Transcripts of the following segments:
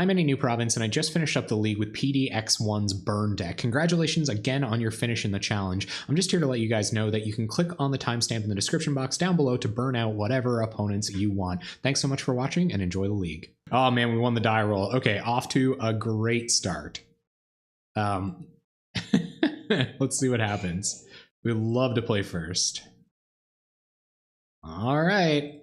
I'm any new province, and I just finished up the league with PDX-one's burn deck. Congratulations again on your finish in the challenge. I'm just here to let you guys know that you can click on the timestamp in the description box down below to burn out whatever opponents you want. Thanks so much for watching, and enjoy the league. Oh man, we won the die roll. Okay, off to a great start. Let's see what happens. We'd love to play first. All right.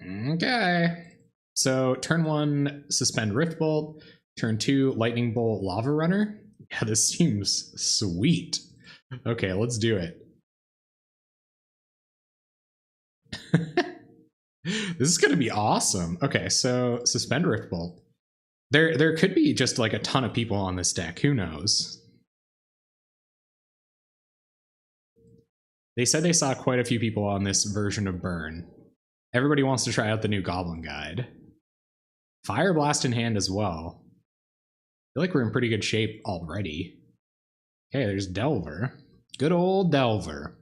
Okay. So turn 1, suspend Rift Bolt. Turn 2, Lightning Bolt, Lava Runner. Yeah, this seems sweet. Okay, let's do it. This is gonna be awesome. Okay, so suspend Rift Bolt. There could be just like a ton of people on this deck. Who knows? They said they saw quite a few people on this version of Burn. Everybody wants to try out the new Goblin Guide. Fire Blast in hand as well. I feel like we're in pretty good shape already. Okay, there's Delver. Good old Delver.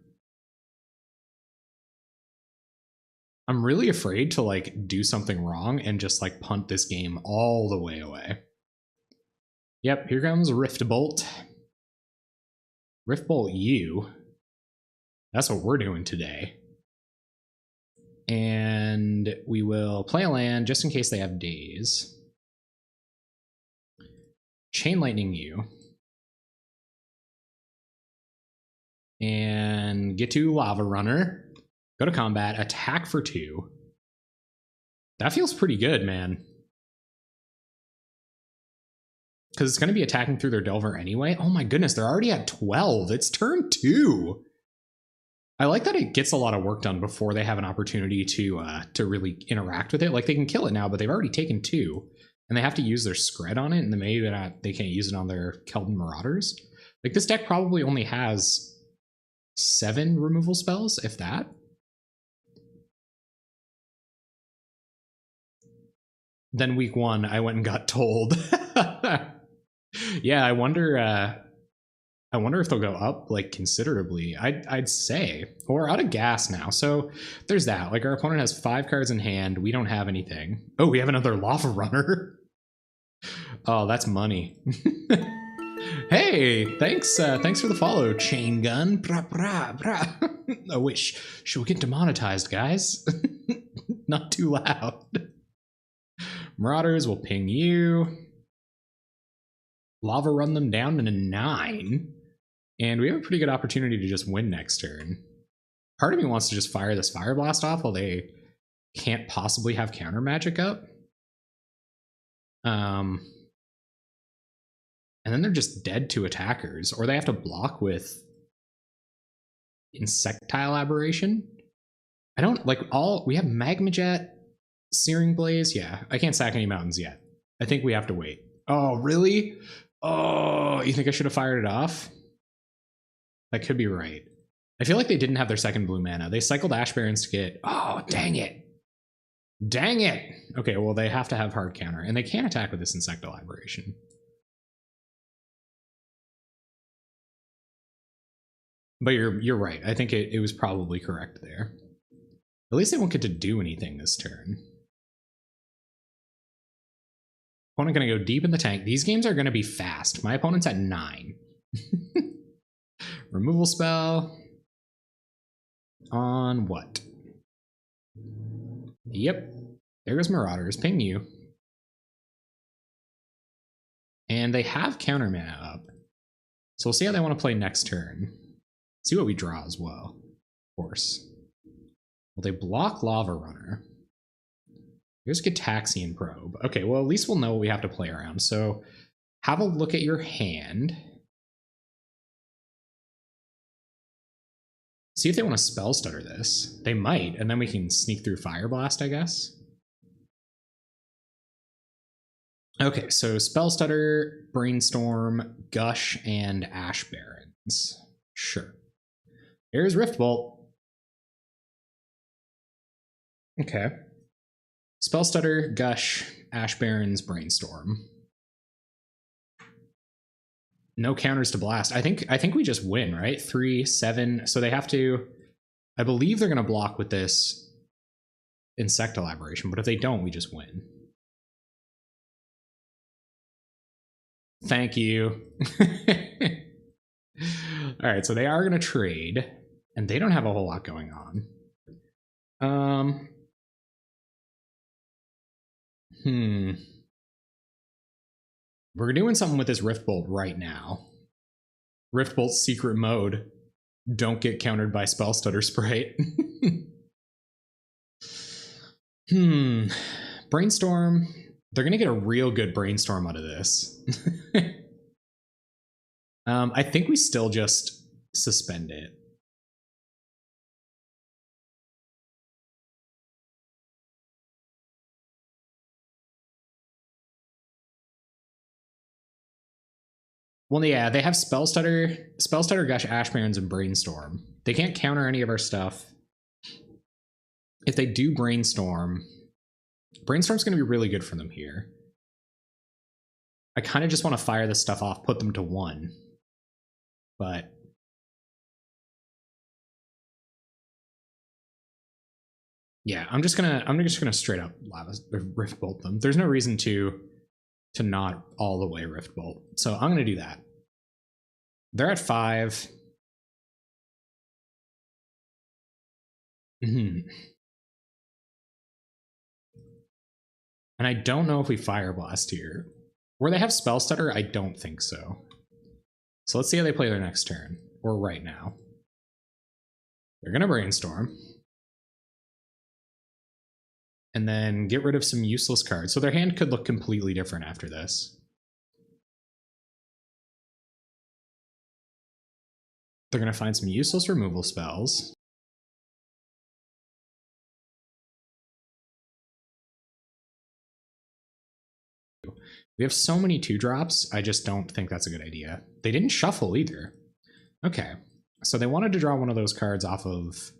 I'm really afraid to like do something wrong and just like punt this game all the way away. Yep, here comes Rift Bolt. Rift Bolt you. That's what we're doing today. And we will play a land just in case they have days. Chain Lightning you. And get to Lava Runner. Go to combat, attack for 2. That feels pretty good, man. Because it's going to be attacking through their Delver anyway. Oh my goodness, they're already at 12. It's turn 2. I like that it gets a lot of work done before they have an opportunity to really interact with it. Like, they can kill it now, but they've already taken 2. And they have to use their Skred on it, and then maybe they can't use it on their Keldon Marauders. Like, this deck probably only has 7 removal spells, if that. Then week 1, I went and got told. Yeah, I wonder if they'll go up like considerably. I'd say. Well, we're out of gas now, so there's that. Like, our opponent has 5 cards in hand. We don't have anything. Oh, we have another Lava Runner. Oh, that's money. Hey, thanks for the follow, Chain Gun. Bra, bra, bra. Oh, wait, should we get demonetized, guys? Not too loud. Marauders will ping you. Lava run them down to 9. And we have a pretty good opportunity to just win next turn. Part of me wants to just fire this Fire Blast off while they can't possibly have counter magic up. And then they're just dead to attackers, or they have to block with Insectile Aberration. I don't like we have Magma Jet, Searing Blaze. Yeah, I can't sack any mountains yet. I think we have to wait. Oh, really? Oh, you think I should have fired it off? That could be right. I feel like they didn't have their second blue mana. They cycled Ash Barrens to get... Oh, dang it. Dang it. Okay, well, they have to have hard counter, and they can't attack with this Insectile Aberration. But you're right. I think it was probably correct there. At least they won't get to do anything this turn. Opponent going to go deep in the tank. These games are going to be fast. My opponent's at 9. Removal spell. On what? Yep. There goes Marauders. Ping you. And they have counter mana up. So we'll see how they want to play next turn. See what we draw as well. Of course. Well, they block Lava Runner. Here's Gitaxian Probe. Okay, well, at least we'll know what we have to play around. So have a look at your hand. See if they want to Spell Stutter this. They might, and then we can sneak through Fire Blast, I guess. Okay, so Spell Stutter, Brainstorm, Gush, and Ash Barrens. Sure. Here's Rift Bolt. Okay. Spell Stutter, Gush, Ash Barrens, Brainstorm. No counters to blast. I think we just win, right? 3, 7. So they have to... I believe they're going to block with this Insectile Aberration, but if they don't, we just win. Thank you. All right, so they are going to trade, and they don't have a whole lot going on. We're doing something with this Rift Bolt right now. Rift Bolt's secret mode. Don't get countered by Spell Stutter Sprite. Brainstorm. They're going to get a real good Brainstorm out of this. I think we still just suspend it. Well, yeah, they have Spell Stutter, Gush, Ash Barrens, and Brainstorm. They can't counter any of our stuff. If they do Brainstorm's going to be really good for them here. I kind of just want to fire this stuff off, put them to 1. But yeah, I'm just gonna straight up Rift Bolt them. There's no reason to not all the way Rift Bolt. So I'm gonna do that. They're at 5. And I don't know if we Fire Blast here. Where they have Spell Stutter, I don't think so. So let's see how they play their next turn, or right now. They're gonna Brainstorm. And then get rid of some useless cards. So their hand could look completely different after this. They're gonna find some useless removal spells. We have so many 2-drops, I just don't think that's a good idea. They didn't shuffle either. Okay, so they wanted to draw one of those cards off of...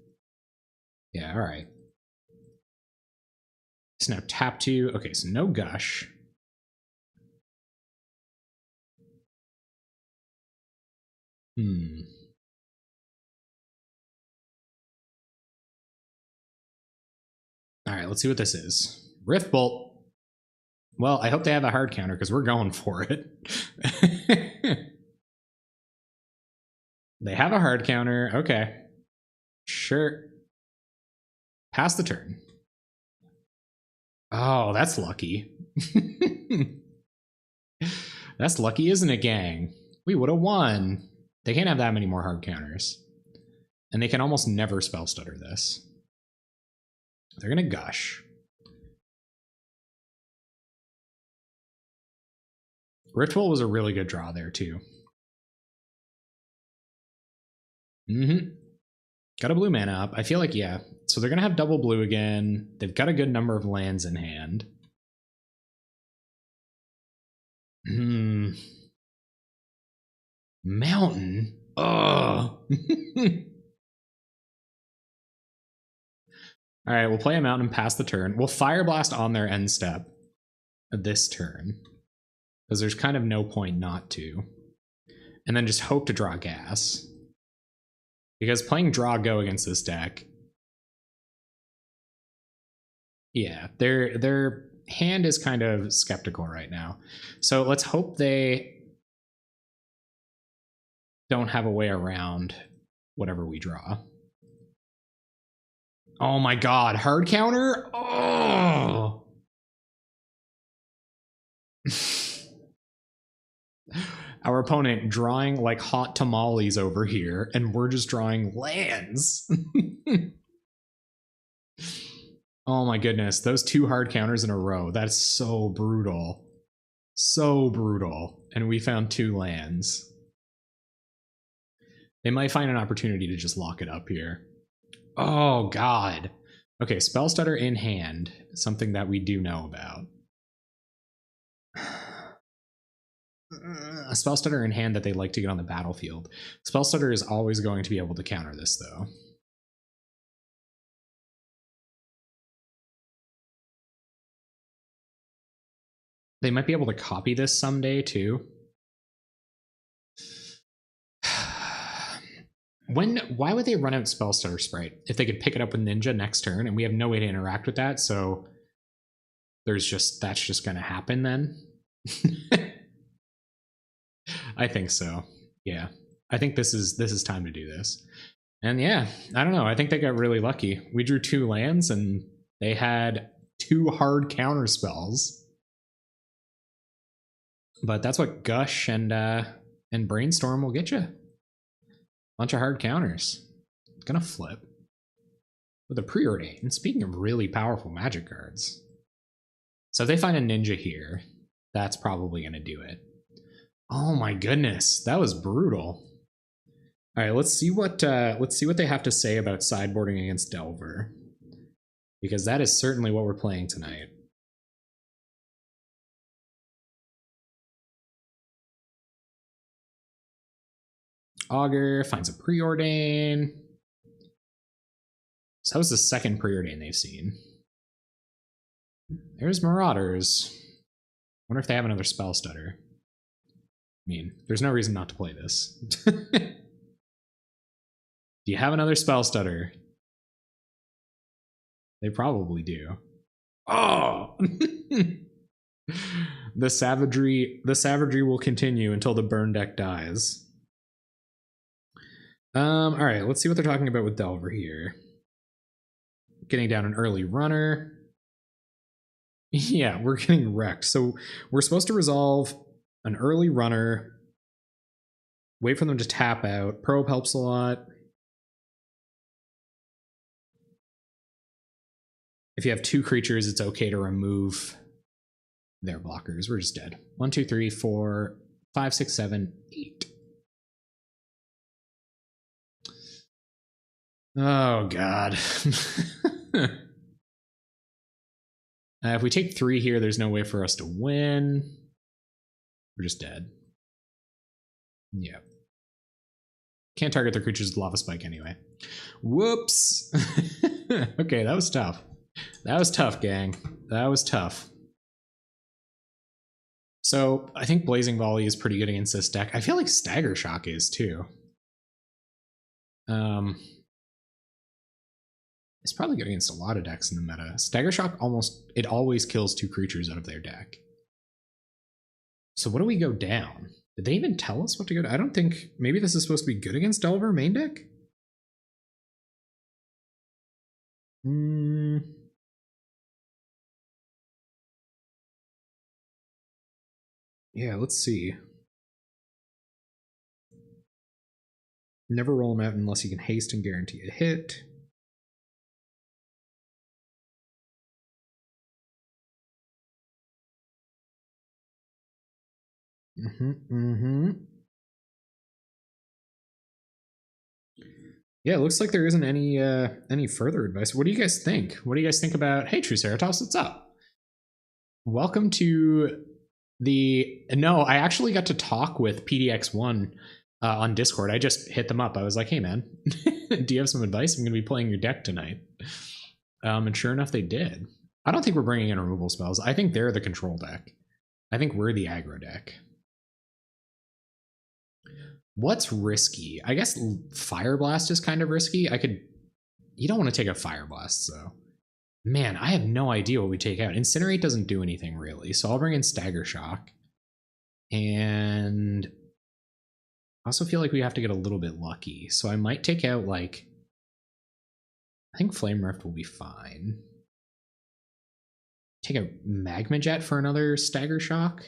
Yeah, all right. So now tap 2. Okay, so no Gush. All right, let's see what this is. Rift Bolt. Well, I hope they have a hard counter because we're going for it. They have a hard counter. Okay. Sure. Pass the turn. Oh, that's lucky. That's lucky, isn't it, gang? We would have won. They can't have that many more hard counters. And they can almost never Spell Stutter this. They're going to Gush. Rift Bolt was a really good draw there, too. Got a blue mana up. I feel like, yeah. So they're going to have double blue again. They've got a good number of lands in hand. Mountain? Ugh. All right, we'll play a mountain and pass the turn. We'll Fire Blast on their end step this turn. Because there's kind of no point not to. And then just hope to draw gas. Because playing draw go against this deck... Yeah, their hand is kind of skeptical right now. So let's hope they don't have a way around whatever we draw. Oh my god, hard counter? Oh! Our opponent drawing like hot tamales over here, and we're just drawing lands. Oh my goodness, those 2 hard counters in a row. That's so brutal. So brutal. And we found 2 lands. They might find an opportunity to just lock it up here. Oh god. Okay, Spell Stutter in hand. Something that we do know about. A Spell Stutter in hand that they like to get on the battlefield. Spell Stutter is always going to be able to counter this, though. They might be able to copy this someday, too. Why would they run out Spell Stutter Sprite if they could pick it up with Ninja next turn, and we have no way to interact with that, so that's just going to happen then? I think so. Yeah. I think this is time to do this. And yeah, I don't know. I think they got really lucky. We drew 2 lands and they had 2 hard counter spells. But that's what Gush and Brainstorm will get you. Bunch of hard counters. Gonna flip with a Preordain. Speaking of really powerful magic cards. So if they find a ninja here, that's probably gonna do it. Oh my goodness, that was brutal. All right, let's see what they have to say about sideboarding against Delver, because that is certainly what we're playing tonight. Augur finds a Preordain. So that was the second Preordain they've seen. There's Marauders. Wonder if they have another Spell Stutter. I mean, there's no reason not to play this. Do you have another Spell Stutter? They probably do. Oh! The savagery will continue until the burn deck dies. All right, let's see what they're talking about with Delver here. Getting down an early runner. Yeah, we're getting wrecked. So we're supposed to resolve an early runner, wait for them to tap out. Probe helps a lot. If you have 2 creatures, it's okay to remove their blockers. We're just dead. 1, 2, 3, 4, 5, 6, 7, 8. Oh, God. If we take 3 here, there's no way for us to win. We're just dead. Yeah. Can't target their creatures with Lava Spike anyway. Whoops. Okay, that was tough. That was tough, gang. That was tough. So I think Blazing Volley is pretty good against this deck. I feel like Stagger Shock is too. It's probably good against a lot of decks in the meta. Stagger Shock always kills 2 creatures out of their deck. So what do we go down? Did they even tell us what to go to? I don't think, maybe this is supposed to be good against Delver main deck? Yeah, let's see. Never roll them out unless you can haste and guarantee a hit. Yeah, it looks like there isn't any further advice. What do you guys think? What do you guys think about, hey, Triceratops, what's up? Welcome to the... No, I actually got to talk with PDX-one on Discord. I just hit them up. I was like, hey, man, do you have some advice? I'm going to be playing your deck tonight. And sure enough, they did. I don't think we're bringing in removal spells. I think they're the control deck. I think we're the aggro deck. What's risky? I guess Fire Blast is kind of risky. You don't want to take a Fire Blast, though. Man, I have no idea what we take out. Incinerate doesn't do anything, really. So I'll bring in Stagger Shock. And I also feel like we have to get a little bit lucky. So I might take out, like... I think Flame Rift will be fine. Take a Magma Jet for another Stagger Shock.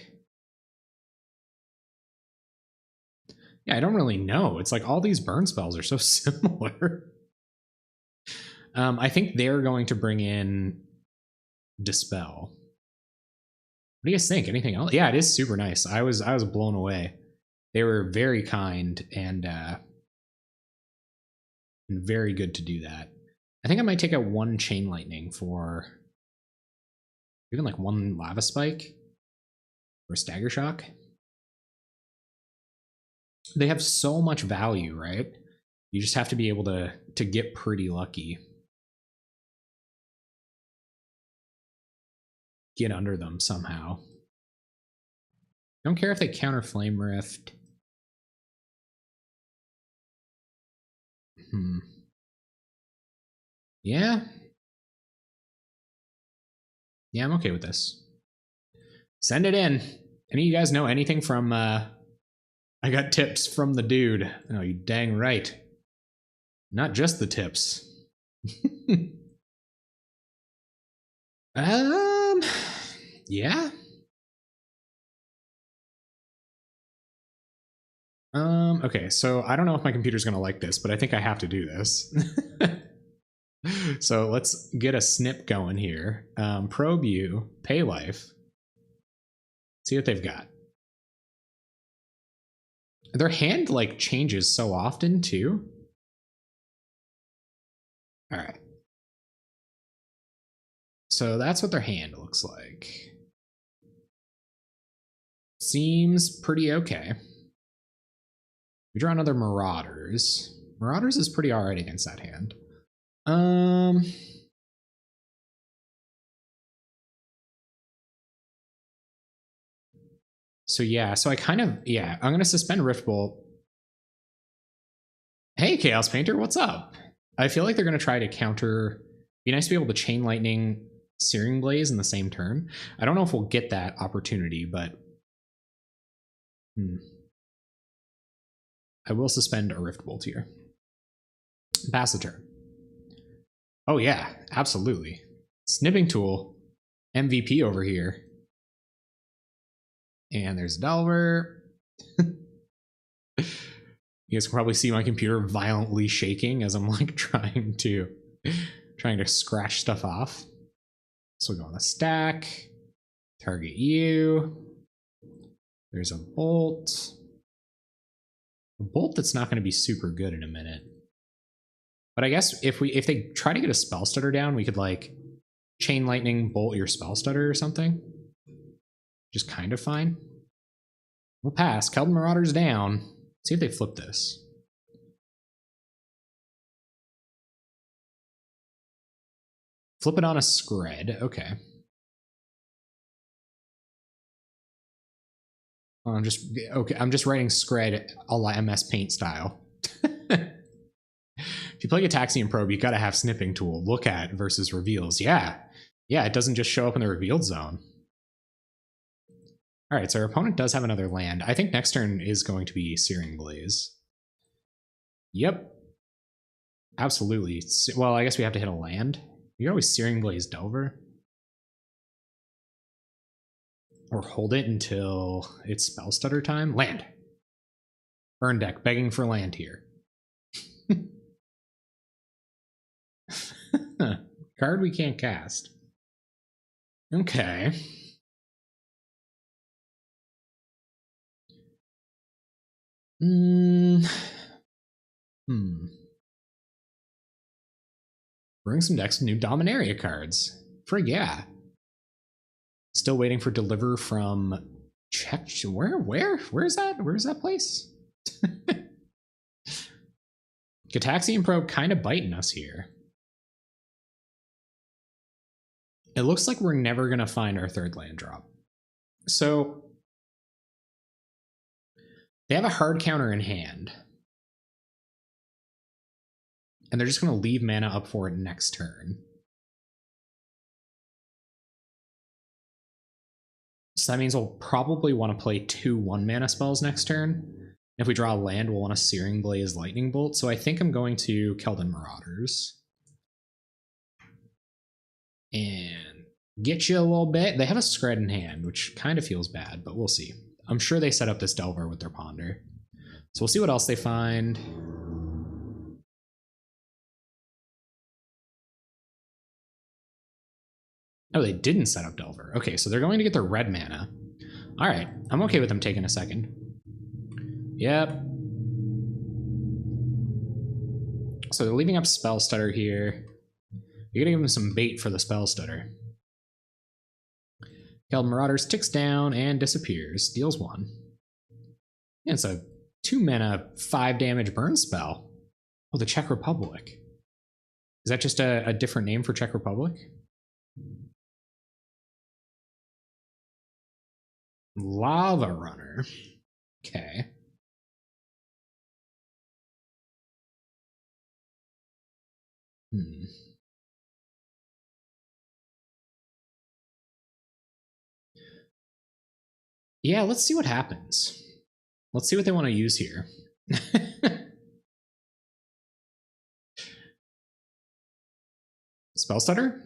Yeah, I don't really know. It's like all these burn spells are so similar. I think they're going to bring in Dispel. What do you guys think? Anything else? Yeah, it is super nice. I was blown away. They were very kind and very good to do that. I think I might take out 1 Chain Lightning for even like 1 Lava Spike or Stagger Shock. They have so much value, right? You just have to be able to get pretty lucky. Get under them somehow. Don't care if they counter Flame Rift. Yeah. Yeah, I'm okay with this. Send it in. Any of you guys know anything from I got tips from the dude. Oh, you dang right. Not just the tips. Yeah. Okay, so I don't know if my computer's gonna like this, but I think I have to do this. So let's get a snip going here. Probe you, pay life. See what they've got. Their hand like changes so often too. All right. So that's what their hand looks like. Seems pretty okay. We draw another Marauders. Marauders is pretty alright against that hand. So yeah, so I kind of, yeah, I'm gonna suspend Rift Bolt. Hey, Chaos Painter, what's up? I feel like they're gonna try to counter. Be nice to be able to Chain Lightning Searing Blaze in the same turn. I don't know if we'll get that opportunity, but I will suspend a Rift Bolt here. Pass the turn. Oh yeah, absolutely. Snipping Tool, MVP over here. And there's Delver. You guys can probably see my computer violently shaking as I'm like trying to scratch stuff off. So we go on the stack, target you. There's a bolt. A bolt that's not going to be super good in a minute. But I guess if they try to get a spell stutter down, we could like Chain Lightning bolt your spell stutter or something. Just kind of fine. We'll pass. Keldon Marauders down. See if they flip this. Flip it on a Skred. Okay. I'm just writing Skred a la MS Paint style. If you play Gataxian Probe, you gotta have Snipping Tool. Look at versus reveals. Yeah. Yeah, it doesn't just show up in the revealed zone. Alright, so our opponent does have another land. I think next turn is going to be Searing Blaze. Yep. Absolutely. Well, I guess we have to hit a land. You can always Searing Blaze Delver. Or hold it until it's Spell Stutter time. Land. Burn deck, begging for land here. Card we can't cast. Okay. Bring some decks with new Dominaria cards. Frig yeah. Still waiting for Deliver from Czech. Where's that? Where's that place? Gataxian Probe kind of biting us here. It looks like we're never going to find our third land drop. So they have a hard counter in hand. And they're just going to leave mana up for it next turn. So that means we'll probably want to play 2 1-mana spells next turn. If we draw a land, we'll want a Searing Blaze Lightning Bolt. So I think I'm going to Keldon Marauders. And get you a little bit. They have a Skred in hand, which kind of feels bad, but we'll see. I'm sure they set up this Delver with their Ponder. So we'll see what else they find. Oh, they didn't set up Delver. Okay, so they're going to get their red mana. All right, I'm okay with them taking a second. Yep. So they're leaving up Spell Stutter here. You're gonna give them some bait for the Spell Stutter. Keldon Marauders ticks down and disappears. Deals 1. Yeah, it's a 2-mana, 5-damage burn spell. Oh, the Czech Republic. Is that just a different name for Czech Republic? Lava Runner. Okay. Yeah, let's see what happens. Let's see what they want to use here. Spell Stutter?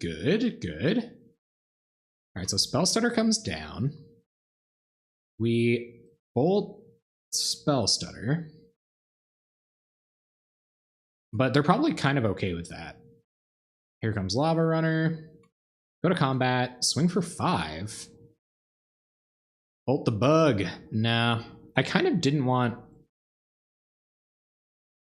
Good, good. All right, so Spell Stutter comes down. We bolt Spell Stutter. But they're probably kind of okay with that. Here comes Lava Runner. Go to combat, swing for 5. Bolt the bug. Nah, I kind of didn't want...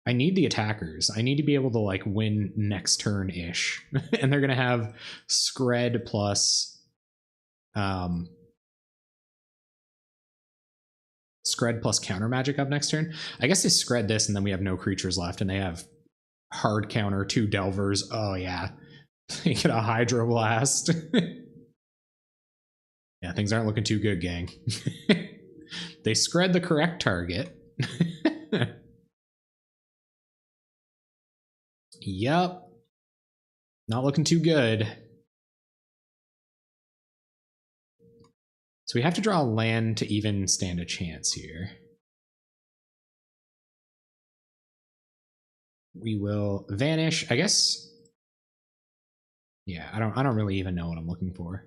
I need the attackers. I need to be able to like win next turn-ish. And they're gonna have Skred plus Skred plus counter magic up next turn. I guess they Skred this and then we have no creatures left and they have hard counter, 2 Delvers. Oh yeah. They get a Hydroblast. Yeah, things aren't looking too good, gang. They Skred the correct target. Yup. Not looking too good. So we have to draw a land to even stand a chance here. We will vanish, I guess. Yeah, I don't really even know what I'm looking for.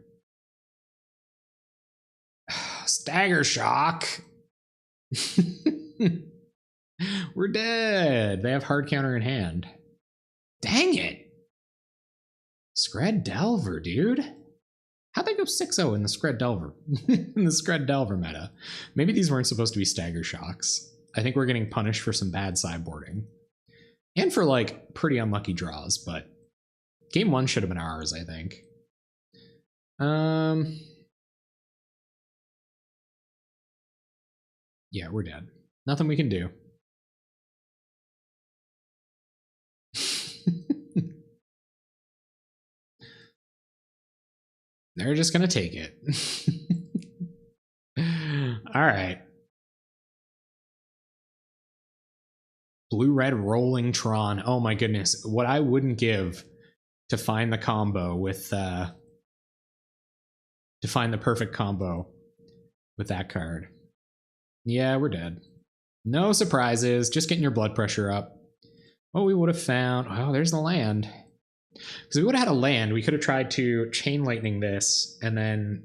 Stagger Shock. We're dead. They have hard counter in hand. Dang it. Skred Delver, dude. How'd they go 6-0 in the Skred Delver? In the Skred Delver meta. Maybe these weren't supposed to be Stagger Shocks. I think we're getting punished for some bad sideboarding. And for like pretty unlucky draws, but game 1 should have been ours, I think. Yeah, we're dead. Nothing we can do. They're just gonna take it. All right. Blue-red rolling Tron. Oh my goodness. What I wouldn't give to find the combo with to find the perfect combo with that card. Yeah, we're dead. No surprises. Just getting your blood pressure up. Oh, we would have found... Oh, there's the land. Because we would have had a land, we could have tried to Chain Lightning this, and then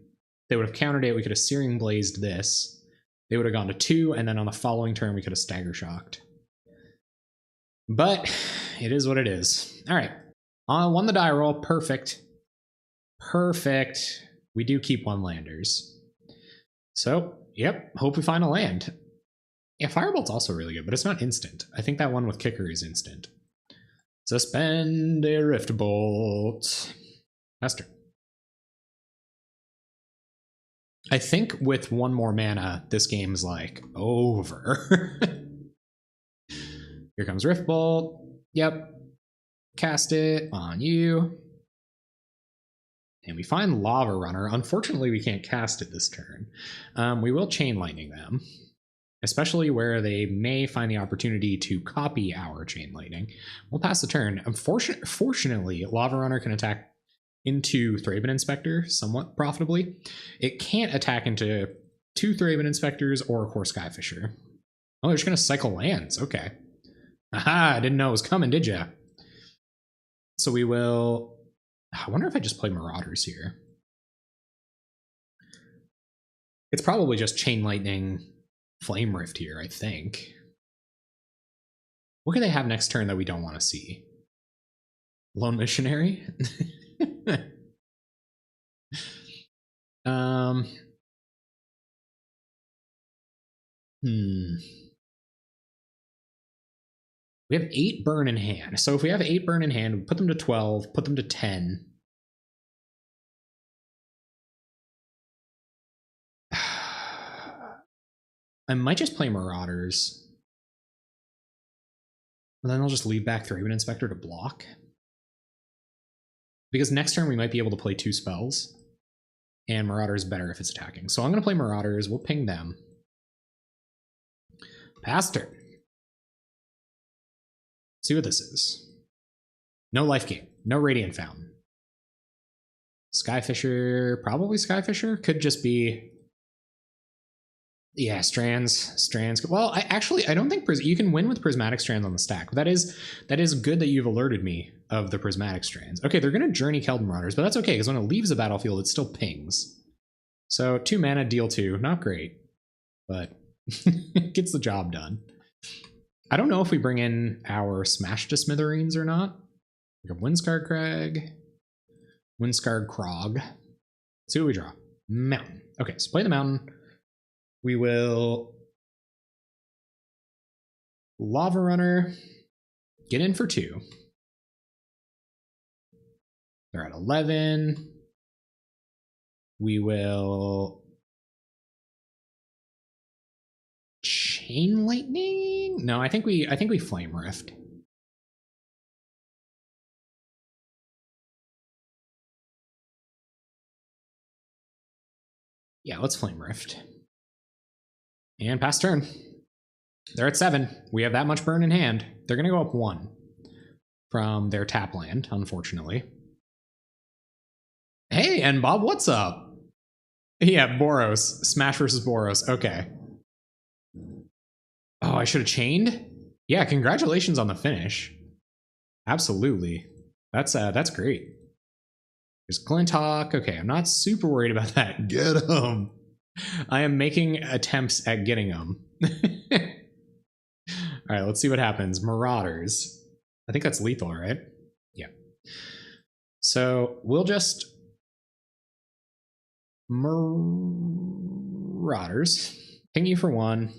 they would have countered it. We could have Searing Blazed this. They would have gone to 2, and then on the following turn, we could have Stagger Shocked. But it is what it is. All right. Won the die roll. Perfect. Perfect. We do keep 1 landers. So, yep. Hope we find a land. Yeah, Firebolt's also really good, but it's not instant. I think that one with Kicker is instant. Suspend a Rift Bolt. Master. I think with 1 more mana, this game is like over. Here comes Rift Bolt. Yep. Cast it on you. And we find Lava Runner. Unfortunately, we can't cast it this turn. We will Chain Lightning them, especially where they may find the opportunity to copy our Chain Lightning. We'll pass the turn. Fortunately, Lava Runner can attack into Thraben Inspector somewhat profitably. It can't attack into 2 Thraben Inspectors or a Core Skyfisher. Oh, they're just going to cycle lands. Okay. Aha, I didn't know it was coming, did ya? So we will... I wonder if I just play Marauders here. It's probably just Chain Lightning Flame Rift here, I think. What can they have next turn that we don't want to see? Lone Missionary? We have 8 burn in hand. So if we have 8 burn in hand, we put them to 12, put them to 10. I might just play Marauders. And then I'll just leave back Thraben Inspector to block. Because next turn we might be able to play 2 spells. And Marauder is better if it's attacking. So I'm going to play Marauders. We'll ping them. Pass turn. See what this is. No life gain. No Radiant Fountain. Skyfisher. Probably Skyfisher. Could just be Yeah, strands. Well, I don't think you can win with prismatic strands on the stack. That is good that you've alerted me of the prismatic strands. Okay, they're gonna journey Keldon Marauders, but that's okay because when it leaves the battlefield, it still pings. So 2 mana, deal 2, not great, but it gets the job done. I don't know if we bring in our Smash to Smithereens or not. We have Windscarred Crag, Windscarred Krog. Let's see what we draw. Mountain. Okay, so play the mountain. We will Lava Runner, get in for 2. They're at 11. We will Chain Lightning. No, I think we Flame Rift. Yeah, let's Flame Rift. And pass turn. They're at 7. We have that much burn in hand. They're going to go up 1 from their tap land, unfortunately. Hey, and Bob, what's up? Yeah, Boros. Smash versus Boros. Okay. Oh, I should have chained? Yeah, congratulations on the finish. Absolutely. That's great. There's Glinthawk. Okay, I'm not super worried about that. Get him. I am making attempts at getting them. All right, let's see what happens. Marauders. I think that's lethal, right? Yeah. So we'll just Marauders. Ping you for 1.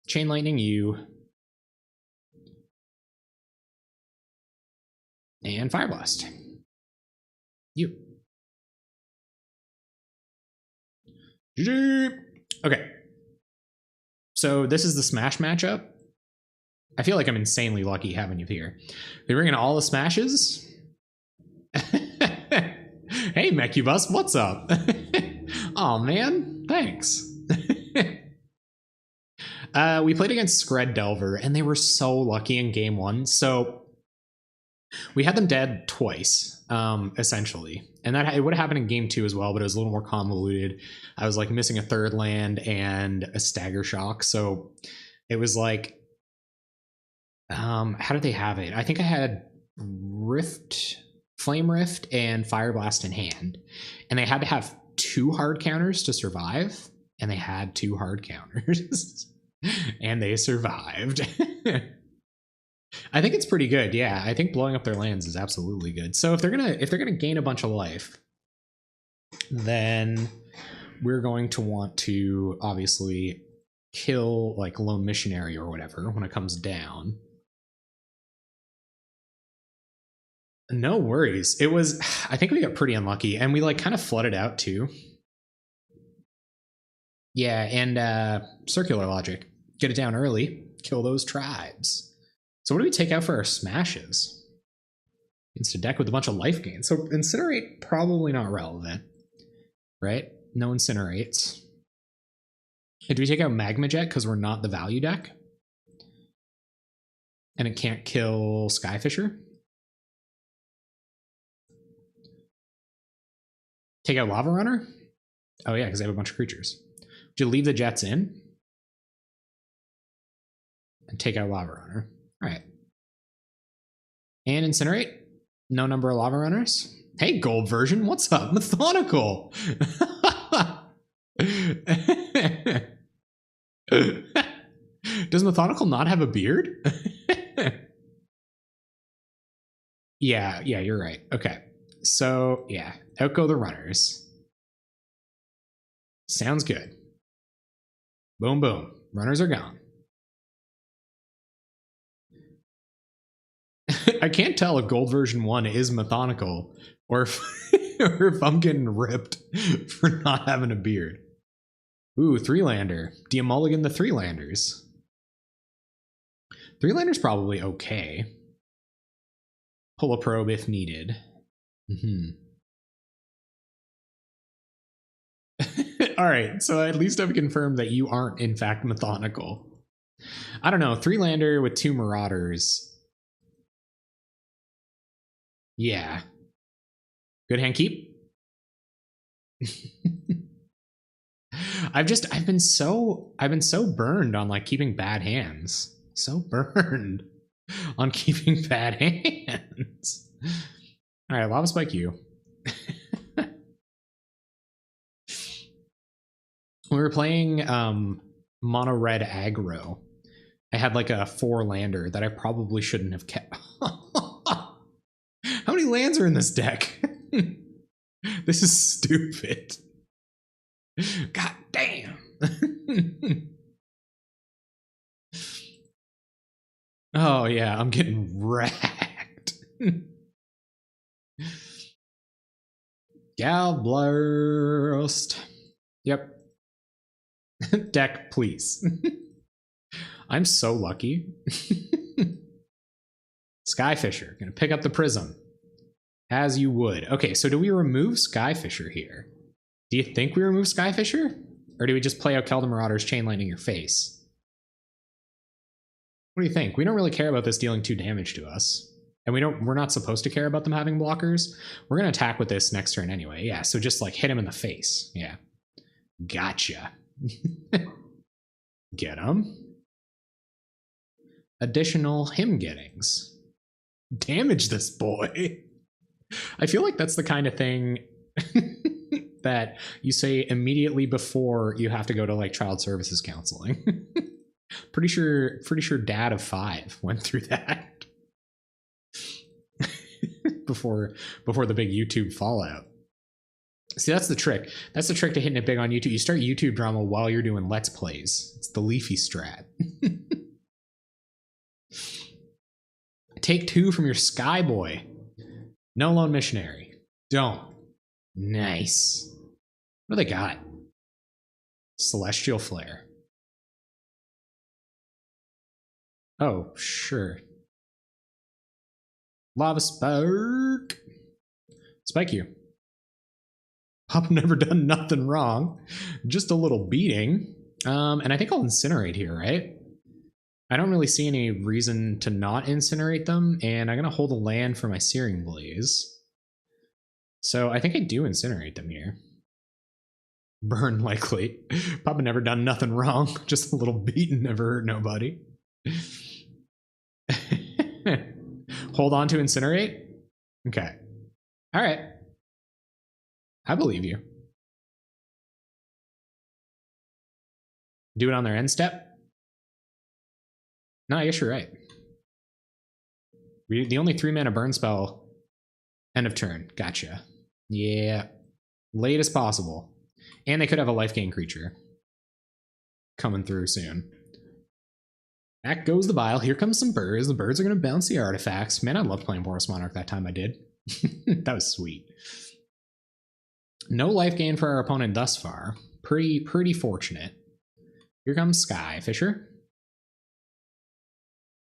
Chain Lightning you. And Fire Blast. You. GG. Okay. So this is the Smash matchup. I feel like I'm insanely lucky having you here. They bring in all the Smashes. Hey, Mechubus, what's up? Oh man, thanks. We played against Skred Delver, and they were so lucky in game 1. So we had them dead twice, essentially. And that it would have happened in game 2 as well, but it was a little more convoluted. I was like missing a 3rd land and a Stagger Shock. So it was like, how did they have it? I think I had Flame Rift and Fire Blast in hand. And they had to have 2 hard counters to survive. And they had 2 hard counters. And they survived. I think it's pretty good. Yeah, I think blowing up their lands is absolutely good. So if they're gonna gain a bunch of life, then we're going to want to obviously kill like Lone Missionary or whatever when it comes down. No worries. It was, I think we got pretty unlucky, and we like kind of flooded out too. Yeah, and Circular Logic. Get it down early. Kill those tribes. So what do we take out for our Smashes? Insta deck with a bunch of life gain. So Incinerate, probably not relevant. Right? No Incinerates. Do we take out Magma Jet because we're not the value deck? And it can't kill Skyfisher? Take out Lava Runner? Oh yeah, because they have a bunch of creatures. Would you leave the Jets in? And take out Lava Runner. All right. And Incinerate. No number of Lava Runners. Hey, Gold version. What's up? Methodical. Does Methodical not have a beard? Yeah, you're right. Okay. So, yeah. Outgo the runners. Sounds good. Boom, boom. Runners are gone. I can't tell if Gold version 1 is Methodical or if I'm getting ripped for not having a beard. Ooh, 3-lander. Do you mulligan the 3-landers? 3-lander's probably okay. Pull a probe if needed. All right, so at least I've confirmed that you aren't, in fact, Methodical. I don't know, 3-lander with 2 Marauders. Yeah. Good hand keep. I've been so burned on like keeping bad hands. So burned on keeping bad hands. All right, lava spike you. We were playing mono red aggro. I had like a 4-lander that I probably shouldn't have kept. How many lands are in this deck? This is stupid. God damn. Oh yeah, I'm getting wrecked. Galblast. Yep. Deck, please. I'm so lucky. Skyfisher, gonna pick up the prism. As you would. Okay, so do we remove Skyfisher here? Do you think we remove Skyfisher? Or do we just play out Keldon Marauder's Chainline in your face? What do you think? We don't really care about this dealing 2 damage to us. And we're not supposed to care about them having blockers. We're gonna attack with this next turn anyway. Yeah, so just like hit him in the face. Yeah. Gotcha. Get him. Additional him gettings. Damage this boy. I feel like that's the kind of thing that you say immediately before you have to go to like child services counseling. pretty sure dad of 5 went through that before the big YouTube fallout. See, that's the trick. That's the trick to hitting it big on YouTube. You start YouTube drama while you're doing Let's Plays. It's the Leafy strat. Take 2 from your Skyboy. No Lone Missionary. Don't. Nice. What do they got? Celestial Flare. Oh, sure. Lava Spark. Spike you. Pop never done nothing wrong. Just a little beating. And I think I'll incinerate here, right? I don't really see any reason to not incinerate them, and I'm going to hold a land for my Searing Blaze. So I think I do incinerate them here. Burn likely. Papa never done nothing wrong. Just a little beating, never hurt nobody. Hold on to incinerate? Okay. All right. I believe you. Do it on their end step? No, I guess you're right. The only 3-mana burn spell, end of turn. Gotcha. Yeah. Late as possible. And they could have a life gain creature coming through soon. Back goes the bile. Here comes some birds. The birds are going to bounce the artifacts. Man, I loved playing Boros Monarch that time I did. That was sweet. No life gain for our opponent thus far. Pretty fortunate. Here comes Skyfisher.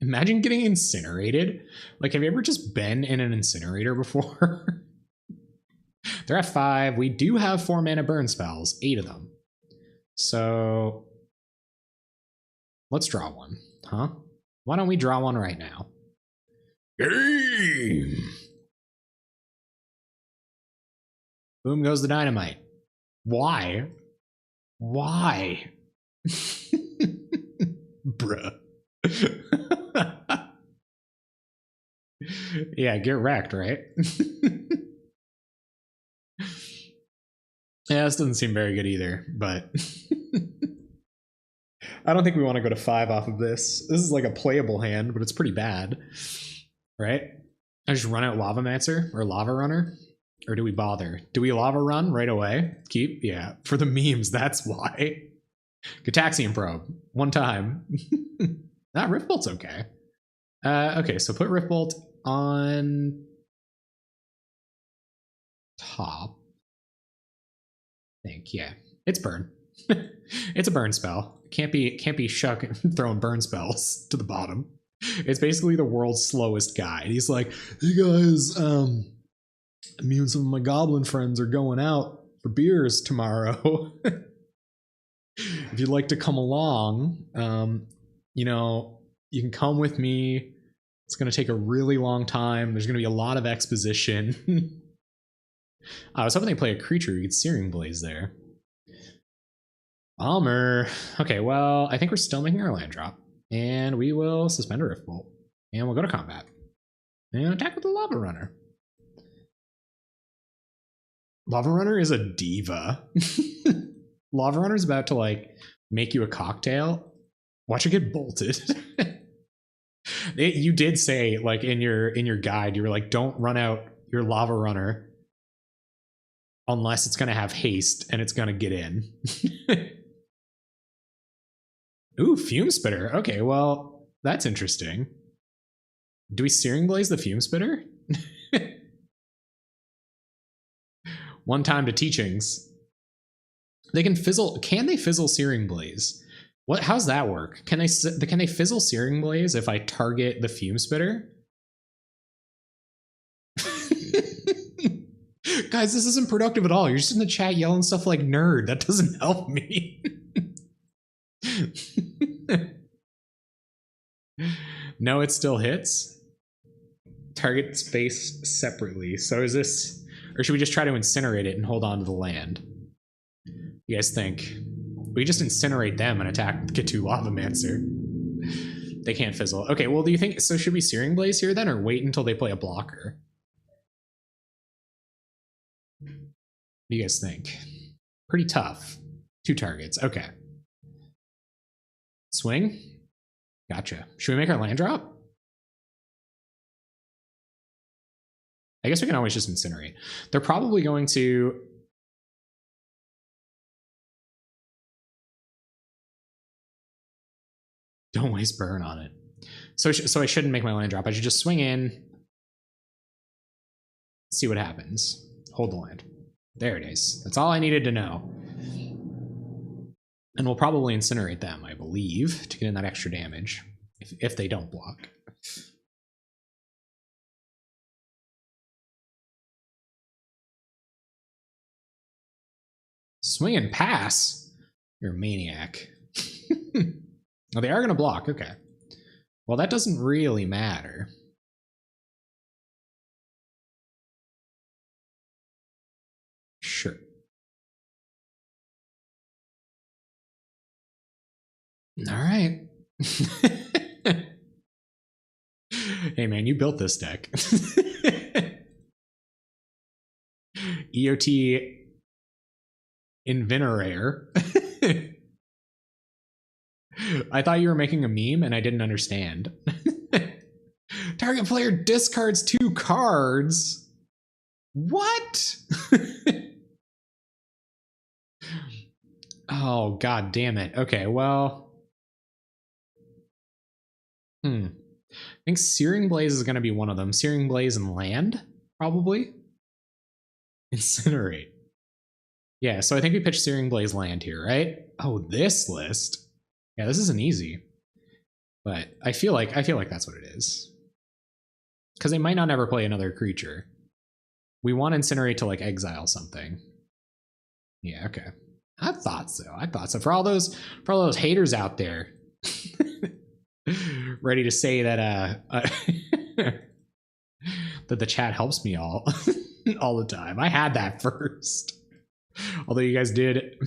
Imagine getting incinerated. Like, have you ever just been in an incinerator before? They're at 5. We do have 4-mana burn spells, 8 of them. So let's draw one, huh? Why don't we draw one right now? Game! Boom goes the dynamite. Why? Why? Bruh. Yeah, get wrecked, right? Yeah, this doesn't seem very good either, but I don't think we want to go to 5 off of this. This is like a playable hand, but it's pretty bad, right? I just run out Lavamancer or Lava Runner, or do we bother? Do we Lava Run right away? Keep? Yeah, for the memes, that's why. Gataxian Probe, one time. That Riftbolt's okay. Okay, so put Riftbolt on top. I think, yeah. It's burn. It's a burn spell. Can't be Shuck throwing burn spells to the bottom. It's basically the world's slowest guy. And he's like, hey guys, me and some of my goblin friends are going out for beers tomorrow. If you'd like to come along, you know, you can come with me. It's going to take a really long time. There's going to be a lot of exposition. I was hoping they play a creature who could Searing Blaze there. Bummer. Okay, well, I think we're still making our land drop. And we will suspend a Rift Bolt. And we'll go to combat. And attack with the Lava Runner. Lava Runner is a diva. Lava Runner's about to, like, make you a cocktail. Watch it get bolted. You did say, like, in your guide, you were like, don't run out your Lava Runner unless it's going to have haste and it's going to get in. Ooh, Fume Spitter. Okay, well, that's interesting. Do we Searing Blaze the Fume Spitter? One time to Teachings. They can fizzle. Can they fizzle Searing Blaze? What? How's that work? Can they fizzle Searing Blaze if I target the Fume Spitter? Guys, this isn't productive at all. You're just in the chat yelling stuff like nerd. That doesn't help me. No, it still hits. Target space separately. So is this, or should we just try to incinerate it and hold on to the land? You guys think? We just incinerate them and attack, get 2 Lavamancer. They can't fizzle. Okay, well, do you think, so should we Searing Blaze here then, or wait until they play a blocker? What do you guys think? Pretty tough. 2 targets. Okay. Swing? Gotcha. Should we make our land drop? I guess we can always just incinerate. They're probably going to... Don't waste burn on it. So I shouldn't make my land drop. I should just swing in. See what happens. Hold the land. There it is. That's all I needed to know. And we'll probably incinerate them, I believe, to get in that extra damage. If they don't block. Swing and pass? You're a maniac. Oh, they are going to block. Okay. Well, that doesn't really matter. Sure. All right. Hey, man, you built this deck. EOT Invinerator. I thought you were making a meme and I didn't understand. Target player discards 2 cards. What? Oh, god damn it. Okay, well. I think Searing Blaze is going to be one of them. Searing Blaze and land, probably. Incinerate. Yeah, so I think we pitch Searing Blaze land here, right? Oh, this list. Yeah, this isn't easy. But I feel like that's what it is. Because they might not ever play another creature. We want Incinerate to like exile something. Yeah, okay. I thought so. For all those haters out there ready to say that that the chat helps me all all the time. I had that first. Although you guys did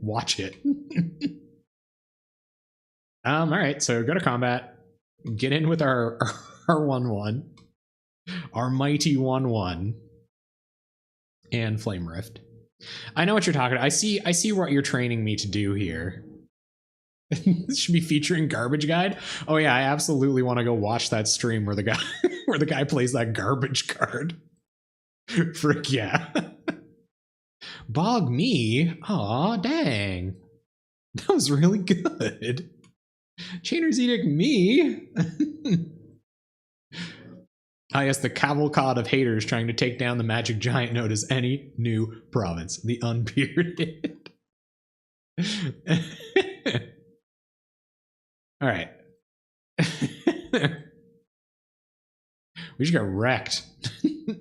watch it. All right, so go to combat. Get in with our 1/1. Our mighty 1/1. And Flame Rift. I know what you're talking about. I see what you're training me to do here. This should be featuring Garbage Guide. Oh yeah, I absolutely want to go watch that stream where the guy plays that garbage card. Frick yeah. Bog me? Aw, dang. That was really good. Chainer's Edict me? I guess the cavalcade of haters trying to take down the magic giant known as any new province. The Unbearded. All right. We just got wrecked.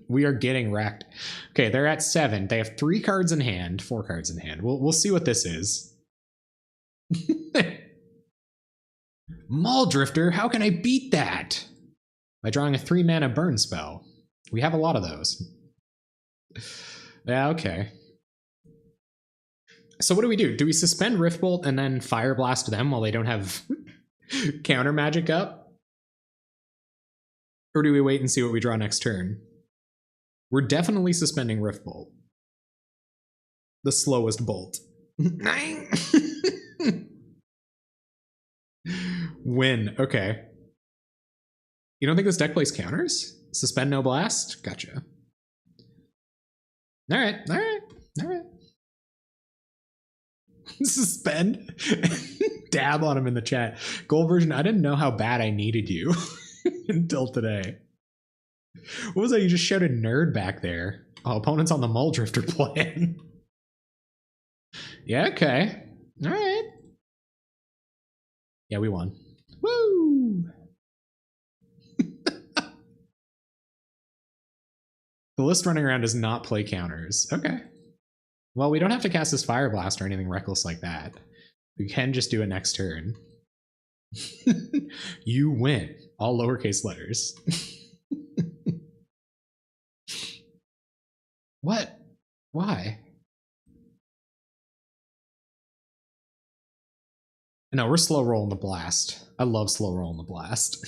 We are getting wrecked. Okay, they're at 7. They have 3 cards in hand, 4 cards in hand. We'll see what this is. Maul Drifter, how can I beat that? by drawing a 3-mana burn spell. We have a lot of those. Yeah, okay. So what do? Do we suspend Riftbolt and then Fire Blast them while they don't have counter magic up? Or do we wait and see what we draw next turn? We're definitely suspending Riftbolt. The slowest bolt. Win. Okay. You don't think this deck plays counters? Suspend no blast? Gotcha. Alright, alright, alright. Suspend? Dab on him in the chat. Gold version, I didn't know how bad I needed you until today. What was that? You just shouted nerd back there. Oh, opponent's on the Mull Drifter plan. Yeah, okay. Alright. Yeah, we won. Woo! The list running around does not play counters. Okay. Well, we don't have to cast this Fire Blast or anything reckless like that. We can just do it next turn. You win. All lowercase letters. What? Why? No, we're slow rolling the blast. I love slow rolling the blast.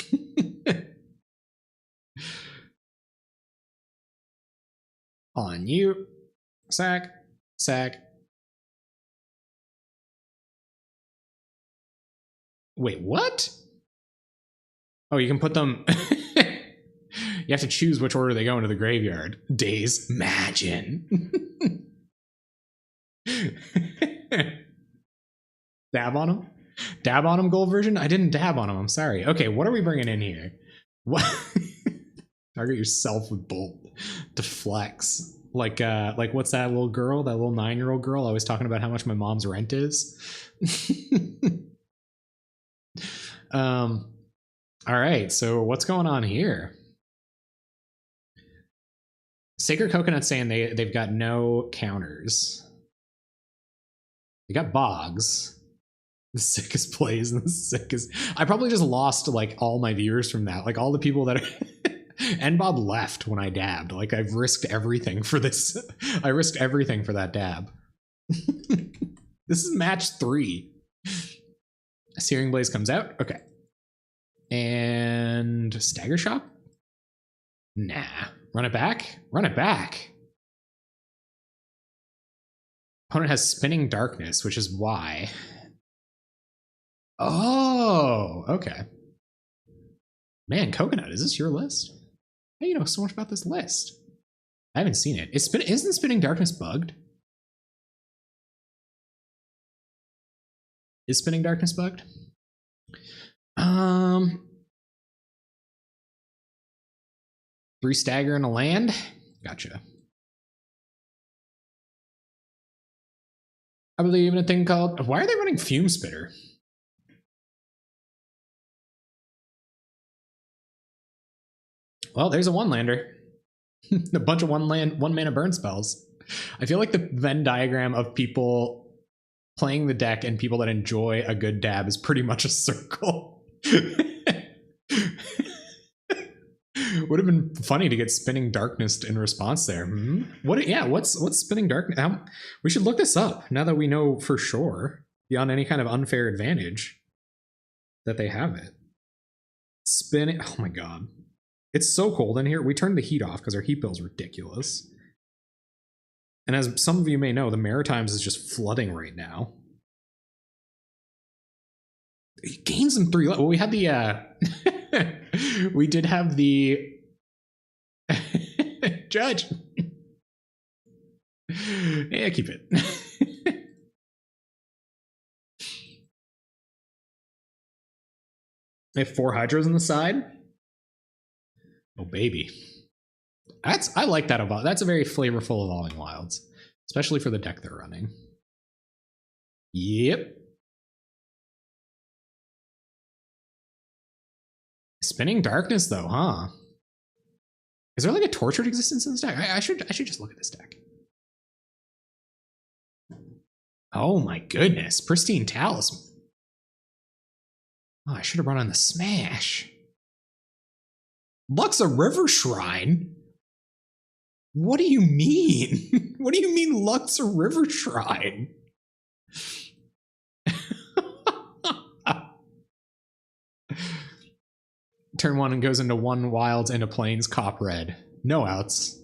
On you. Sack. Sack. Wait, what? Oh, you can put them... You have to choose which order they go into the graveyard. Days. Imagine. Dab on them? Dab on them, gold version? I didn't dab on them. I'm sorry. Okay, what are we bringing in here? What? Target yourself with bolt to flex. Like what's that little girl? That little 9-year-old girl always talking about how much my mom's rent is. All right. So what's going on here? Sacred Coconut saying they've got no counters. They got bogs. The sickest plays and the sickest. I probably just lost like all my viewers from that. Like all the people that are and Bob left when I dabbed. Like I've risked everything for this. I risked everything for that dab. This is match 3. Searing Blaze comes out. Okay. And Stagger Shock? Nah. Run it back? Run it back. Opponent has Spinning Darkness, which is why. Oh, okay. Man, Coconut, is this your list? Hey, you know so much about this list. I haven't seen it. Isn't Spinning Darkness bugged? Is Spinning Darkness bugged? 3 stagger and a land? Gotcha. I believe in a thing called... Why are they running Fume Spitter? Well, there's a 1-lander. A bunch of 1-mana burn spells. I feel like the Venn diagram of people playing the deck and people that enjoy a good dab is pretty much a circle. Would have been funny to get Spinning Darkness in response there. What's Spinning Darkness? We should look this up now that we know for sure, beyond any kind of unfair advantage, that they have it. Spinning. Oh my god. It's so cold in here. We turned the heat off because our heat bill's ridiculous. And as some of you may know, the Maritimes is just flooding right now. It gains them 3. Well, we had the we did have the Judge. Yeah, keep it. They have 4 Hydras on the side. Oh baby. I like that about. That's a very flavorful Evolving Wilds, especially for the deck they're running. Yep. Spinning Darkness though, huh? Is there like a Tortured Existence in this deck? I should just look at this deck. Oh my goodness, Pristine Talisman. Oh, I should have run on the Smash. Luxa River Shrine? What do you mean? What do you mean Luxa River Shrine? Turn 1 and goes into 1 wilds into plains, cop red. No outs.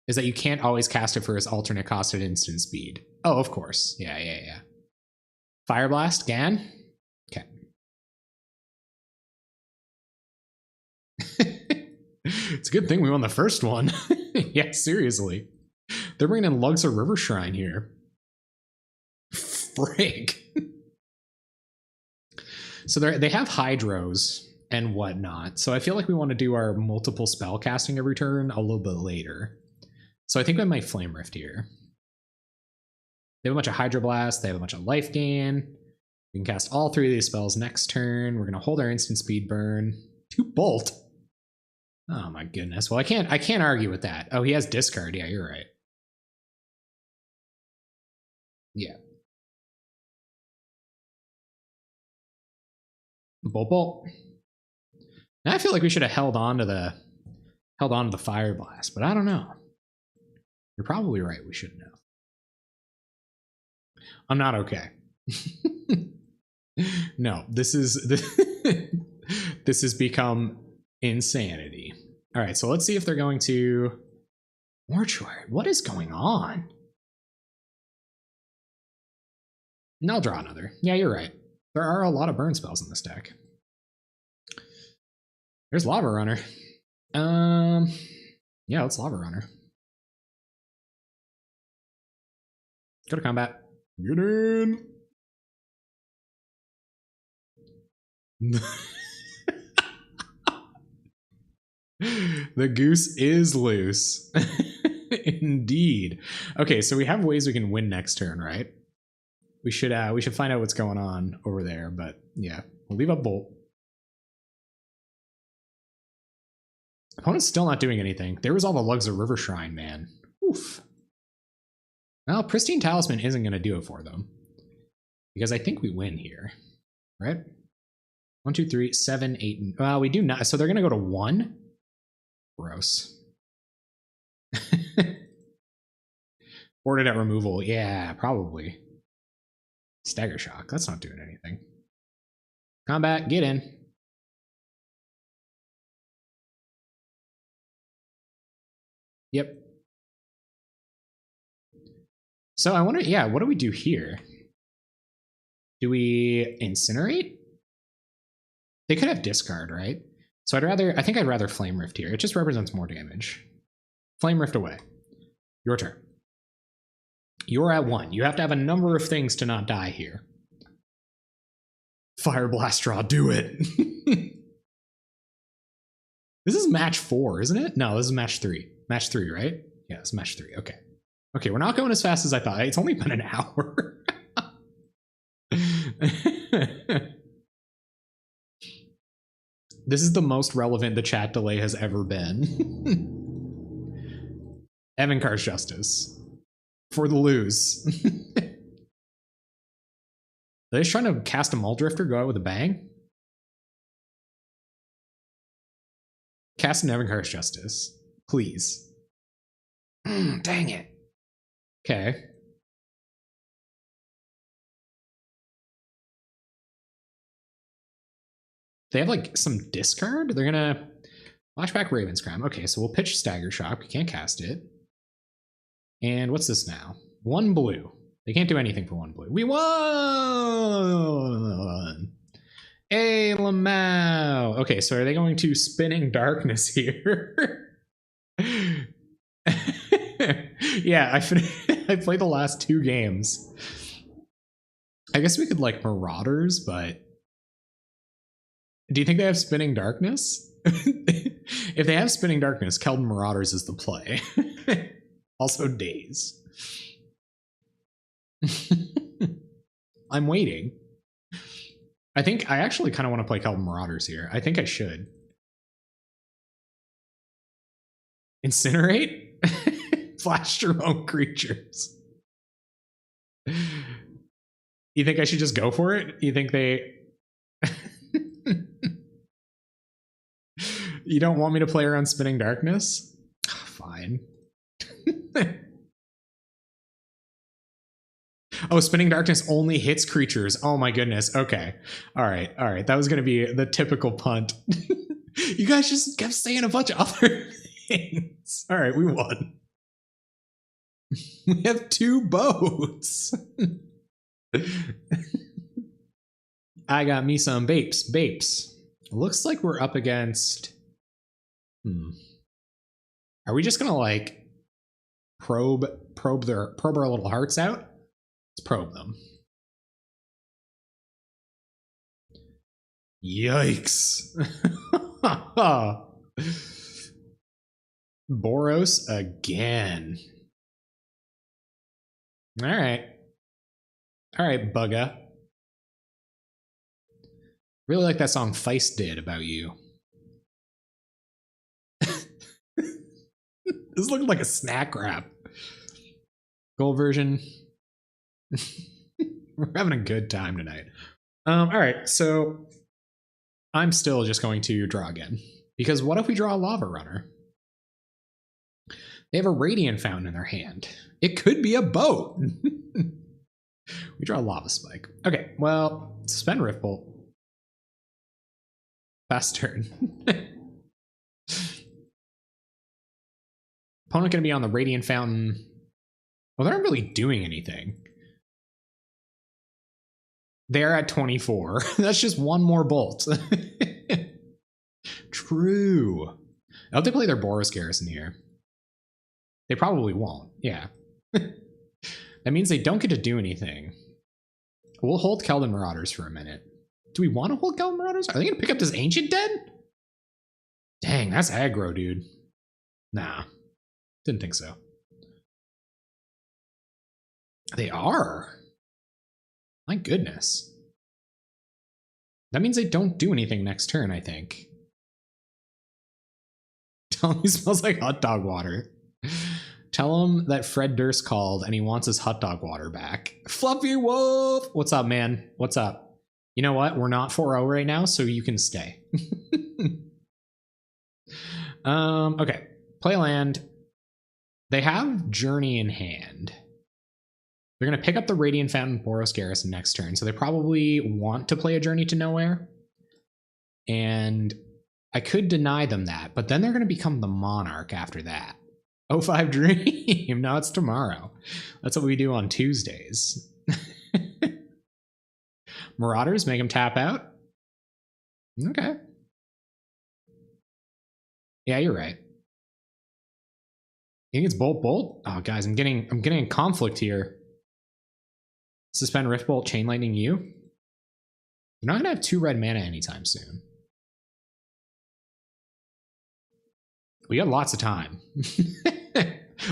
Is that you can't always cast it for its alternate cost at instant speed. Oh, of course. Yeah. Fire Blast, Gan? Okay. It's a good thing we won the first one. Yeah, seriously. They're bringing in Luxa River Shrine here. Frig. So they have hydros and whatnot. So I feel like we want to do our multiple spell casting every turn a little bit later. So I think I might Flame Rift here. They have a bunch of Hydroblast. They have a bunch of life gain. We can cast all 3 of these spells next turn. We're going to hold our instant speed burn. 2 Bolt. Oh my goodness. Well, I can't argue with that. Oh, he has discard. Yeah, you're right. Yeah. Bolt. Now I feel like we should have held on to the Fire Blast, but I don't know. You're probably right. We shouldn't have. I'm not okay. No, this has become insanity. All right, so let's see if they're going to Mortuary. What is going on? And I'll draw another. Yeah, you're right. There are a lot of burn spells in this deck. There's Lava Runner. Yeah, let's Lava Runner. Go to combat. Get in. The goose is loose. Indeed. Okay, so we have ways we can win next turn, right? We should find out what's going on over there, but yeah, we'll leave up Bolt. Opponent's still not doing anything. They resolve a Luxa River Shrine, man. Oof. Well, Pristine Talisman isn't going to do it for them. Because I think we win here. Right? 1, 2, 3, 7, 8. Well, we do not. So they're going to go to 1? Gross. Boarded at removal. Yeah, probably. Stagger Shock. That's not doing anything. Combat. Get in. Yep. So I wonder, yeah, what do we do here? Do we incinerate? They could have discard, right? So I think I'd rather Flame Rift here. It just represents more damage. Flame Rift away. Your turn. You're at 1. You have to have a number of things to not die here. Fire Blast draw, do it. This is match 4, isn't it? No, this is match 3. Match 3, right? Yeah, it's match 3. Okay. Okay, we're not going as fast as I thought. It's only been an hour. This is the most relevant the chat delay has ever been. Evankar's Justice. For the lose. Are they just trying to cast a Muldrifter, go out with a bang? Cast an Evankar's Justice. Please. Dang it. Okay. They have like some discard? They're gonna flashback Ravenscrown. Okay, so we'll pitch Stagger Shock. We can't cast it. And what's this now? 1 blue. They can't do anything for 1 blue. We won! Hey, Lamau! Okay, so are they going to Spinning Darkness here? Yeah, I played the last 2 games. I guess we could like Marauders, but do you think they have Spinning Darkness? If they have Spinning Darkness, Keldon Marauders is the play. Also Daze. I'm waiting. I think I actually kind of want to play Keldon Marauders here. I think I should. Incinerate? Flash your own creatures. You think I should just go for it? You think they... You don't want me to play around Spinning Darkness? Fine. Oh, Spinning Darkness only hits creatures. Oh my goodness. Okay. All right. All right. That was going to be the typical punt. You guys just kept saying a bunch of other things. All right. We won. We have 2 boats. I got me some Bapes. Looks like we're up against... Are we just going to like probe our little hearts out? Let's probe them. Yikes. Boros again. All right. All right, bugga. Really like that song Feist did about you. This looked like a snack wrap. Gold version. We're having a good time tonight. All right, so I'm still just going to draw again. Because what if we draw a Lava Runner? They have a Radiant Fountain in their hand. It could be a boat. We draw a Lava Spike. Okay, well, suspend Riftbolt. Fast turn. Opponent going to be on the Radiant Fountain. Well, they aren't really doing anything. They're at 24. That's just one more bolt. True. I hope they play their Boros Garrison here. They probably won't. Yeah. That means they don't get to do anything. We'll hold Keldon Marauders for a minute. Do we want to hold Keldon Marauders? Are they going to pick up this Ancient Dead? Dang, that's aggro, dude. Nah. Didn't think so. They are. My goodness. That means they don't do anything next turn, I think. Tell him he smells like hot dog water. Tell him that Fred Durst called and he wants his hot dog water back. Fluffy Wolf! What's up, man? What's up? You know what? We're not 4-0 right now, so you can stay. Okay. Play land. They have Journey in hand. They're going to pick up the Radiant Fountain Boros Garrison next turn, so they probably want to play a Journey to Nowhere. And I could deny them that, but then they're going to become the Monarch after that. 05 Dream. No, it's tomorrow. That's what we do on Tuesdays. Marauders, make them tap out. Okay. Yeah, you're right. You think it's Bolt? Oh, guys, I'm getting in conflict here. Suspend Riftbolt, Chain Lightning you. You're not gonna have 2 red mana anytime soon. We got lots of time.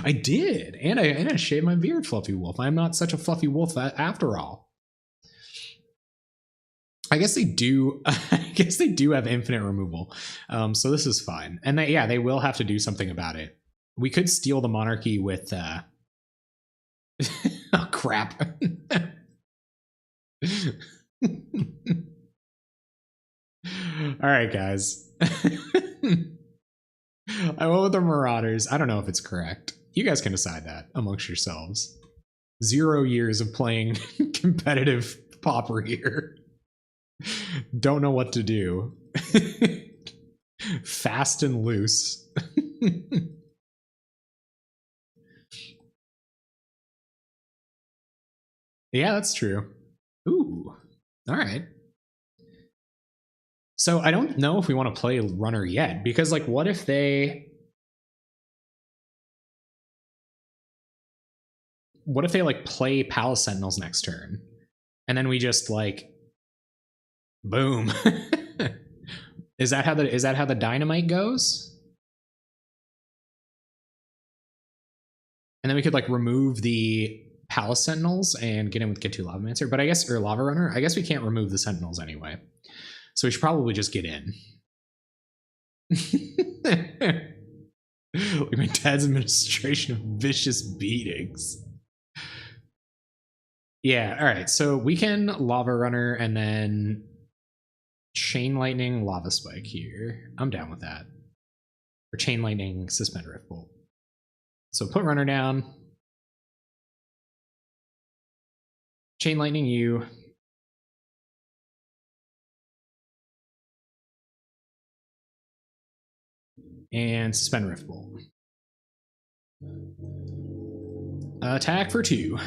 I did, and I shaved my beard, Fluffy Wolf. I'm not such a fluffy wolf after all. I guess they do. I guess they do have infinite removal, so this is fine. And they will have to do something about it. We could steal the Monarchy with. Oh crap! All right, guys. I went with the Marauders. I don't know if it's correct. You guys can decide that amongst yourselves. 0 years of playing competitive Pauper here. Don't know what to do. Fast and loose. Yeah, that's true. Ooh. All right. So I don't know if we want to play Runner yet, because like what if they like play Palace Sentinels next turn and then we just like boom. Is that how the dynamite goes? And then we could like remove the Palace Sentinels and get in with Get 2 Lavamancer, but I guess, or Lava Runner, I guess we can't remove the Sentinels anyway. So we should probably just get in. Like my dad's administration of vicious beatings. Yeah, all right. So we can Lava Runner and then Chain Lightning Lava Spike here. I'm down with that. Or Chain Lightning, Suspend Rift Bolt. So put runner down. Chain Lightning you. And Suspend Rift Bolt. Attack for 2.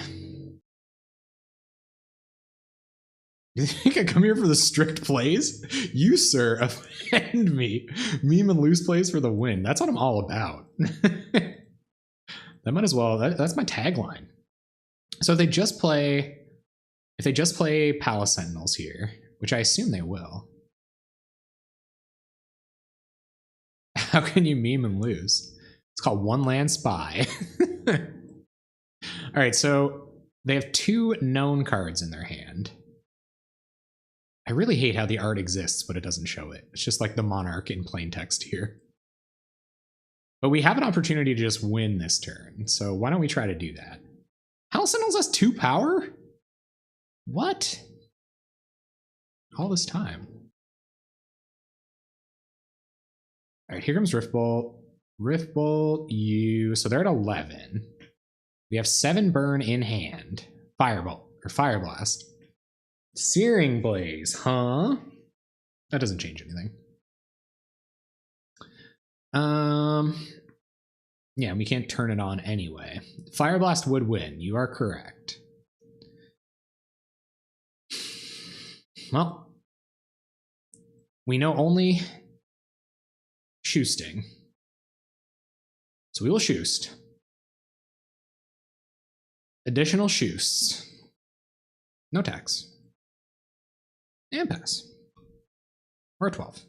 You think I come here for the strict plays? You, sir, offend me. Meme and loose plays for the win. That's what I'm all about. That might as well. That's my tagline. So if they just play Palace Sentinels here, which I assume they will. How can you meme and lose? It's called One Land Spy. All right, so they have 2 known cards in their hand. I really hate how the art exists, but it doesn't show it. It's just like the Monarch in plain text here. But we have an opportunity to just win this turn, so why don't we try to do that? Palace Sentinels has 2 power? What? All this time. All right, here comes Rift Bolt. Rift Bolt, you. So they're at 11. We have 7 burn in hand. Firebolt or Fire Blast. Searing Blaze, huh? That doesn't change anything. Yeah, we can't turn it on anyway. Fire Blast would win. You are correct. Well, we know only Shoosting. So we will Shoost. Additional Shoosts. No tax. And pass. Or a 12.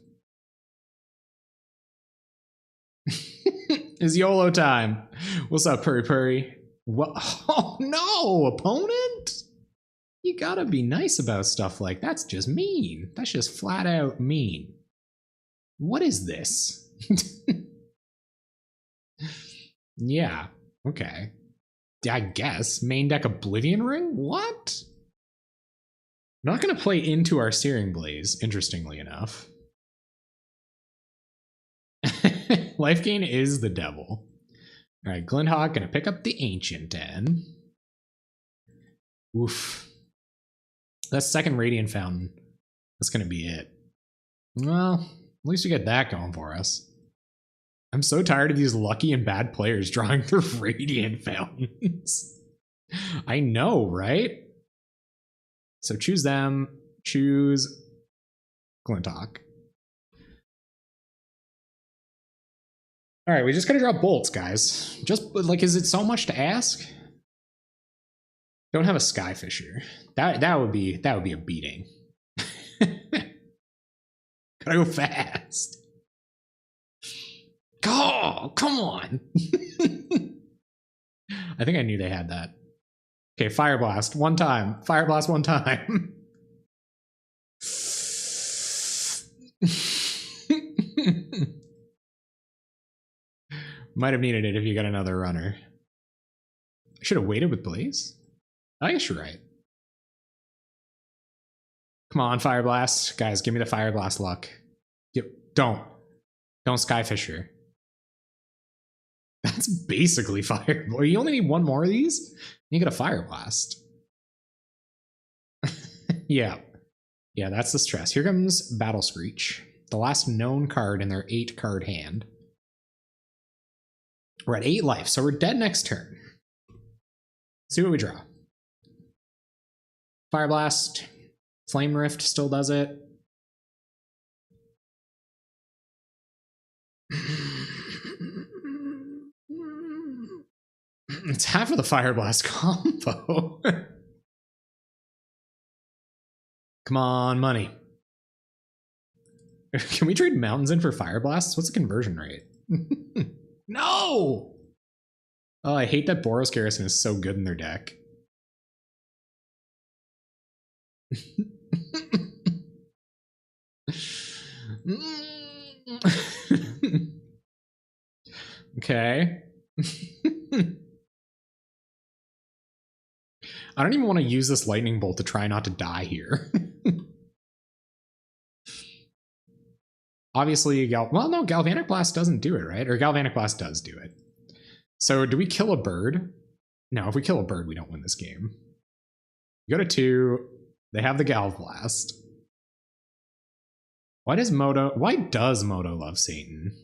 It's YOLO time. What's up, Purry Purry? What? Oh no, opponent? You gotta be nice about stuff like that. That's just mean. That's just flat out mean. What is this? Yeah, okay. I guess. Main deck Oblivion Ring? What? I'm not gonna play into our Searing Blaze, interestingly enough. Life gain is the devil. All right, Glinthawk gonna pick up the Ancient N. Oof. That second Radiant Fountain, that's gonna be it. Well, at least we get that going for us. I'm so tired of these lucky and bad players drawing their Radiant Fountains. I know, right? So choose them, choose Glinthawk. All right, we just gotta draw bolts, guys. Just like, is it so much to ask? Don't have a Skyfisher. That would be a beating. Gotta go fast. Oh, come on. I think I knew they had that. Okay, Fire Blast one time. Fire Blast one time. Might have needed it if you got another runner. I should have waited with Blaze. I guess you're right. Come on, Fire Blast. Guys, give me the Fire Blast luck. Yep. Don't Skyfisher. That's basically Fire. Well, you only need 1 more of these? You get a Fire Blast. Yeah. Yeah, that's the stress. Here comes Battle Screech. The last known card in their 8-card hand. We're at 8 life, so we're dead next turn. See what we draw. Fire Blast. Flame Rift still does it. It's half of the Fire Blast combo. Come on, money. Can we trade mountains in for Fire Blasts? What's the conversion rate? No! Oh, I hate that Boros Garrison is so good in their deck. Okay. I don't even want to use this lightning bolt to try not to die here. Obviously, well, no, Galvanic Blast doesn't do it, right? Or Galvanic Blast does do it. So do we kill a bird? No, if we kill a bird, we don't win this game. You go to 2. They have the Galv Blast. Why does Moto love Satan?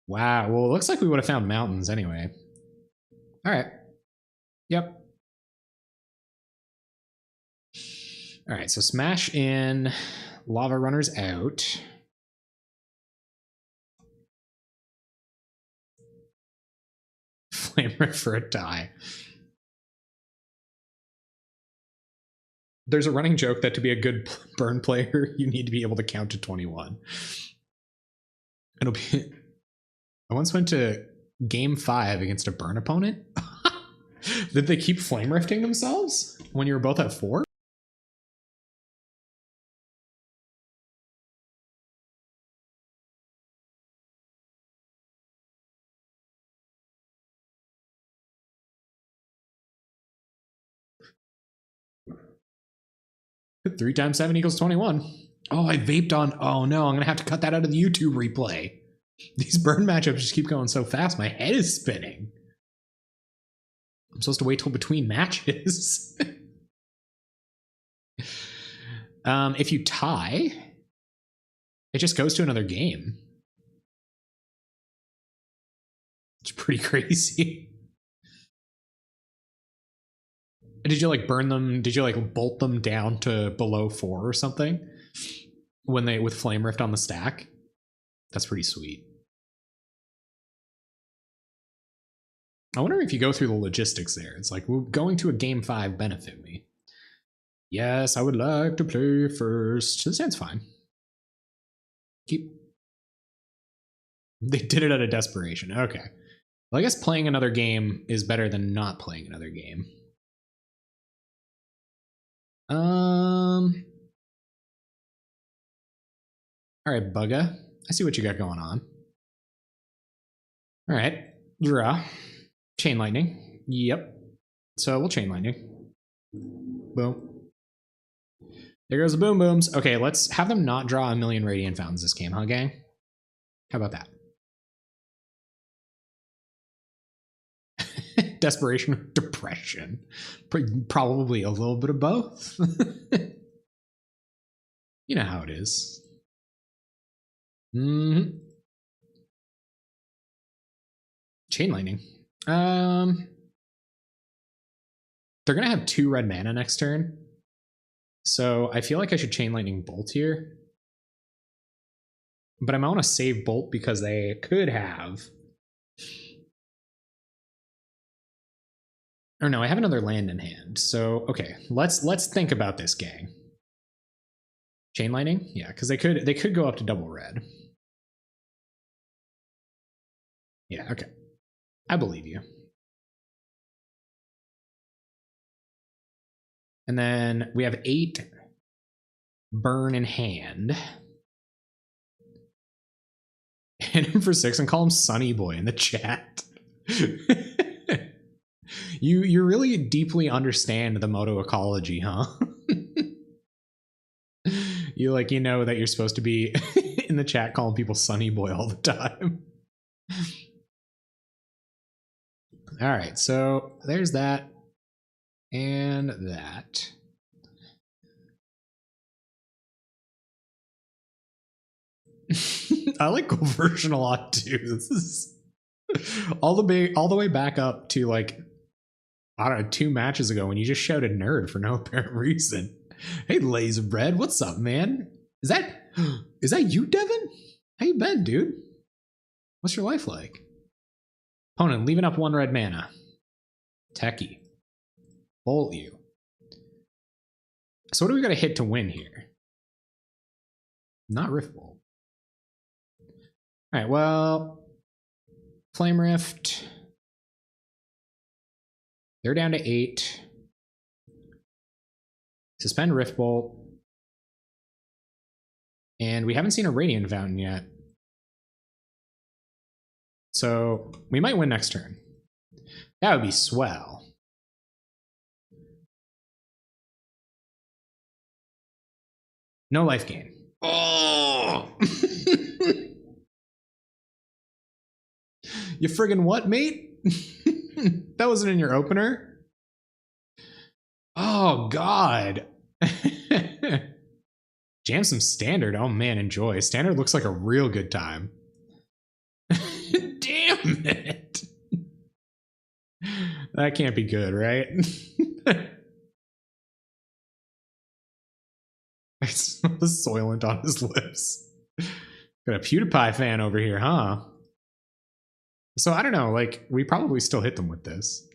Wow. Well, it looks like we would have found mountains anyway. All right. Yep. All right. So smash in. Lava Runner's out. Flame Rift for a die. There's a running joke that to be a good burn player, you need to be able to count to 21. It'll be. I once went to game 5 against a burn opponent. Did they keep flame rifting themselves when you were both at 4? Three times 7 equals 21. Oh, I vaped on. Oh no, I'm gonna have to cut that out of the YouTube replay. These burn matchups just keep going so fast, my head is spinning. I'm supposed to wait till between matches. If you tie, it just goes to another game. It's pretty crazy. Did you like burn them? Did you like bolt them down to below 4 or something when they with Flame Rift on the stack? That's pretty sweet. I wonder if you go through the logistics there. It's like, will going to a game 5 benefit me? Yes, I would like to play first. This sounds fine. Keep. They did it out of desperation. Okay. Well, I guess playing another game is better than not playing another game. All right, Bugga. I see what you got going on. All right, draw. Chain Lightning. Yep. So we'll Chain Lightning. Boom. There goes the Boom Booms. Okay, let's have them not draw a million Radiant Fountains this game, huh, gang? How about that? Desperation or depression? Probably a little bit of both. You know how it is. Mm-hmm. Chain Lightning. They're gonna have 2 red mana next turn. So I feel like I should Chain Lightning Bolt here. But I might want to save Bolt because they could have. Or no, I have another land in hand. So okay, let's think about this, gang. Chain Lightning? Yeah, because they could go up to double red. Yeah, okay. I believe you. And then we have 8 burn in hand. Hit him for 6 and call him Sunny Boy in the chat. You really deeply understand the Moto ecology, huh? You know that you're supposed to be in the chat calling people Sunny Boy all the time. All right, so there's that and that. I like Conversion a lot too. This is all the way back up to like, I don't know, 2 matches ago when you just shouted nerd for no apparent reason. Hey, Laser Bread, what's up, man? Is that you, Devin? How you been, dude? What's your life like? Opponent leaving up 1 red mana. Techie. Bolt you. So what do we got to hit to win here? Not Rift Bolt. All right, well, Flame Rift. They're down to 8. Suspend Rift Bolt. And we haven't seen a Radiant Fountain yet. So we might win next turn. That would be swell. No life gain. Oh! You friggin' what, mate? That wasn't in your opener? Oh, God. Jam some standard. Oh, man, enjoy. Standard looks like a real good time. Damn it. That can't be good, right? I smell the Soylent on his lips. Got a PewDiePie fan over here, huh? So I don't know, like, we probably still hit them with this.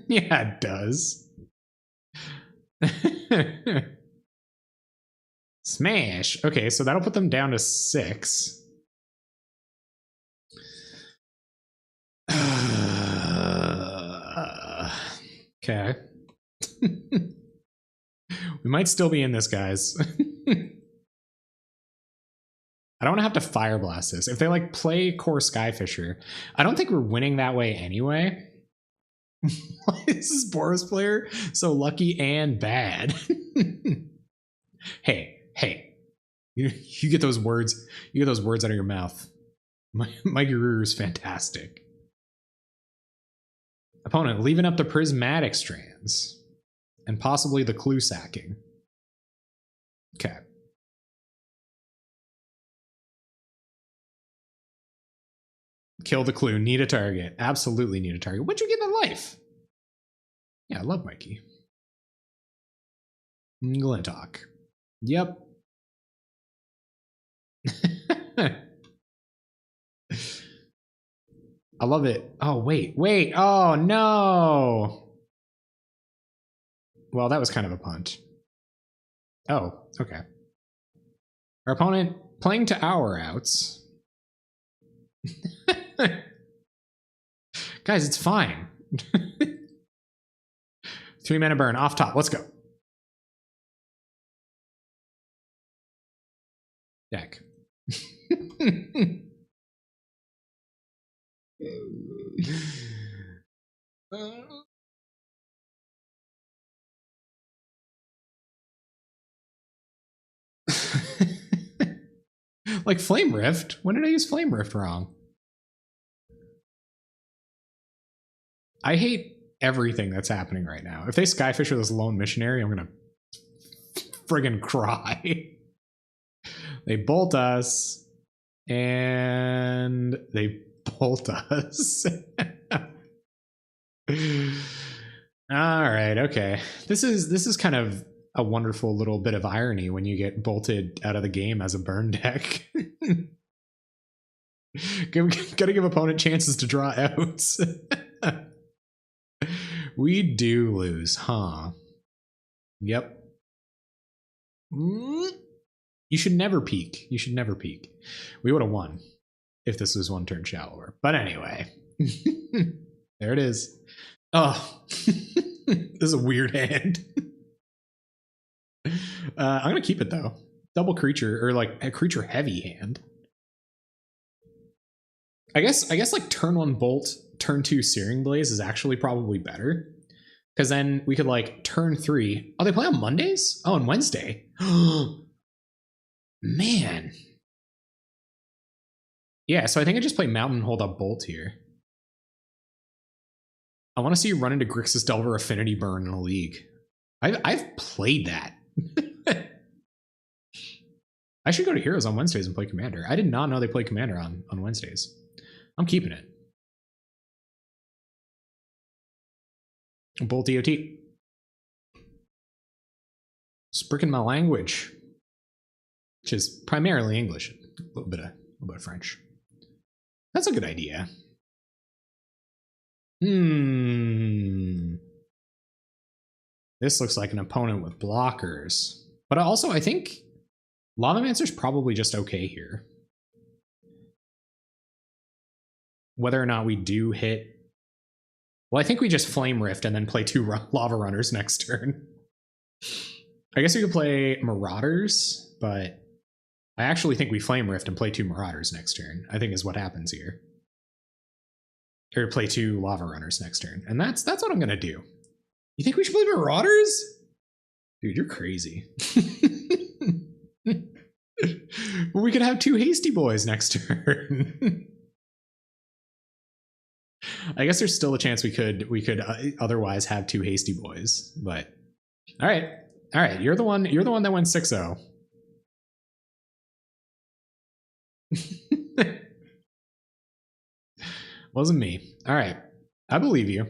Yeah, it does. Smash. Okay, so that'll put them down to 6. Okay. We might still be in this, guys. I don't want to have to fire blast this. If they like play Core Skyfisher, I don't think we're winning that way anyway. Why is this Boros player so lucky and bad? Hey, you get those words. You get those words out of your mouth. Mikey Ruru is fantastic. Opponent leaving up the prismatic strands and possibly the clue sacking. Okay. Kill the clue. Need a target. Absolutely need a target. What'd you get in life? Yeah, I love Mikey. Glintock. Yep. I love it. Oh, wait. Oh, no. Well, that was kind of a punt. Oh, okay. Our opponent playing to our outs. Guys, it's fine. 3 mana burn off top. Let's go. Deck. Like Flame Rift? When did I use Flame Rift wrong? I hate everything that's happening right now. If they Skyfisher this Lone Missionary, I'm gonna friggin' cry. They bolt us, and they bolt us. All right, okay. This is kind of a wonderful little bit of irony when you get bolted out of the game as a burn deck. Gotta give opponent chances to draw outs. We do lose, huh? Yep. You should never peek. You should never peek. We would have won if this was one turn shallower. But anyway. There it is. Oh. This is a weird hand. I'm going to keep it, though. Double creature, or like a creature heavy hand. I guess like turn 1 bolt, turn 2 Searing Blaze is actually probably better. Because then we could like turn 3. Oh, they play on Mondays? Oh, and Wednesday. Man. Yeah, so I think I just play Mountain, hold up Bolt here. I want to see you run into Grixis Delver Affinity Burn in a league. I've played that. I should go to Heroes on Wednesdays and play Commander. I did not know they play Commander on Wednesdays. I'm keeping it. Bolt DOT. Spricking my language, which is primarily English, a little bit of French. That's a good idea. This looks like an opponent with blockers, but also I think Lavamancer's probably just okay here. Whether or not we do hit. Well, I think we just Flame Rift and then play 2 Lava Runners next turn. I guess we could play Marauders, but I actually think we Flame Rift and play 2 Marauders next turn, I think is what happens here. Or play 2 Lava Runners next turn. And that's what I'm going to do. You think we should play Marauders? Dude, you're crazy. We could have 2 hasty boys next turn. I guess there's still a chance we could otherwise have 2 hasty boys, but all right. You're the one that went 6-0. Wasn't me. All right. I believe you.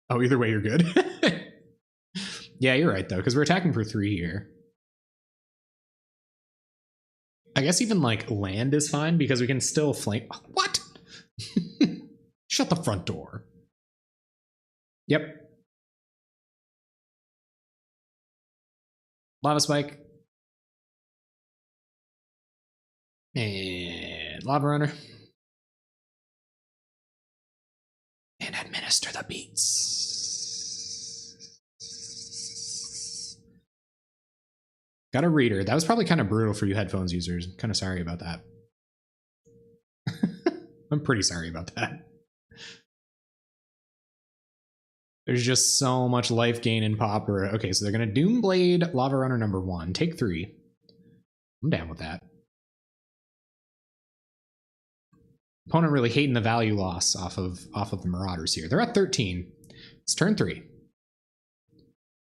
Oh, either way, you're good. Yeah, you're right, though, because we're attacking for 3 here. I guess even, like, land is fine, because we can still flame... What? Shut the front door. Yep. Lava Spike. And Lava Runner. And administer the beats. Got a reader. That was probably kind of brutal for you headphones users. I'm kind of sorry about that. I'm pretty sorry about that. There's just so much life gain in Pauper. Okay, so they're going to Doomblade Lava Runner number 1. Take 3. I'm down with that. Opponent really hating the value loss off of the Marauders here. They're at 13. It's turn 3.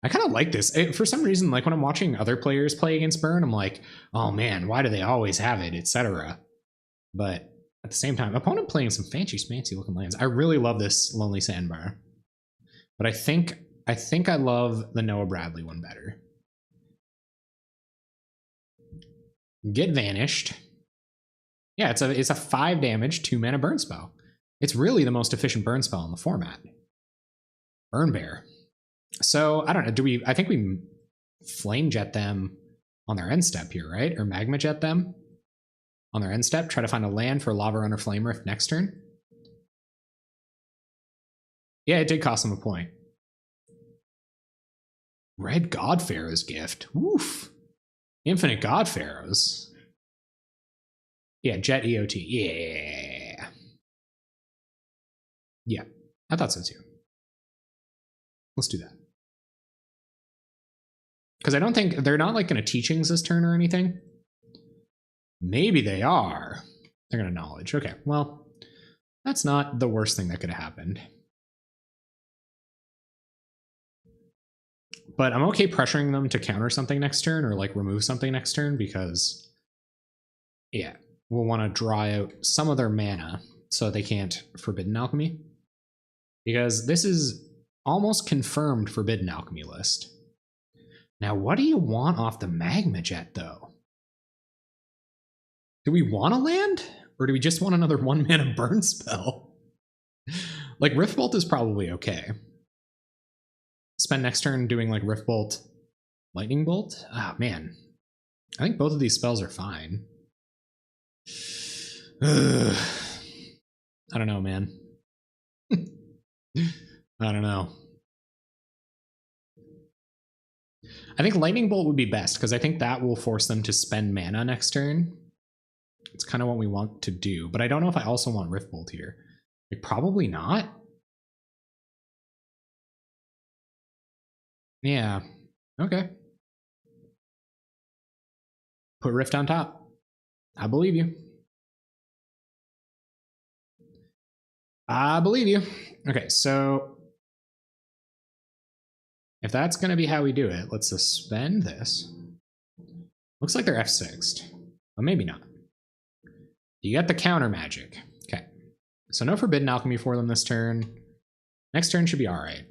I kind of like this. For some reason, like when I'm watching other players play against Burn, I'm like, oh man, why do they always have it, etc. But at the same time, opponent playing some fancy looking lands. I really love this Lonely Sandbar. But I think I love the Noah Bradley one better. Get Vanished. Yeah, it's a 5 damage, 2 mana burn spell. It's really the most efficient burn spell in the format. Burn Bear. So I don't know. I think we Flame Jet them on their end step here, right? Or Magma Jet them on their end step. Try to find a land for Lava Runner Flame Rift next turn. Yeah, it did cost them a point. Red God Pharaoh's Gift. Oof. Infinite God Pharaohs. Yeah, Jet EOT. Yeah. Yeah, I thought so too. Let's do that. Because I don't think they're not like going to Teachings this turn or anything. Maybe they are. They're going to Knowledge. Okay, well, that's not the worst thing that could have happened. But I'm okay pressuring them to counter something next turn or like remove something next turn because, yeah, we'll want to draw out some of their mana so they can't Forbidden Alchemy. Because this is almost confirmed Forbidden Alchemy list. Now, what do you want off the Magma Jet, though? Do we want a land? Or do we just want another 1-mana burn spell? Like, Rift Bolt is probably okay. Spend next turn doing, like, Rift Bolt, Lightning Bolt? Ah, man. I think both of these spells are fine. I don't know, man. I don't know. I think Lightning Bolt would be best, because I think that will force them to spend mana next turn. It's kind of what we want to do, but I don't know if I also want Rift Bolt here. Like, probably not. Yeah. Okay. Put Rift on top. I believe you. I believe you. Okay, so if that's going to be how we do it, let's suspend this. Looks like they're F6'd. Well, maybe not. You get the counter magic. Okay. So no Forbidden Alchemy for them this turn. Next turn should be all right.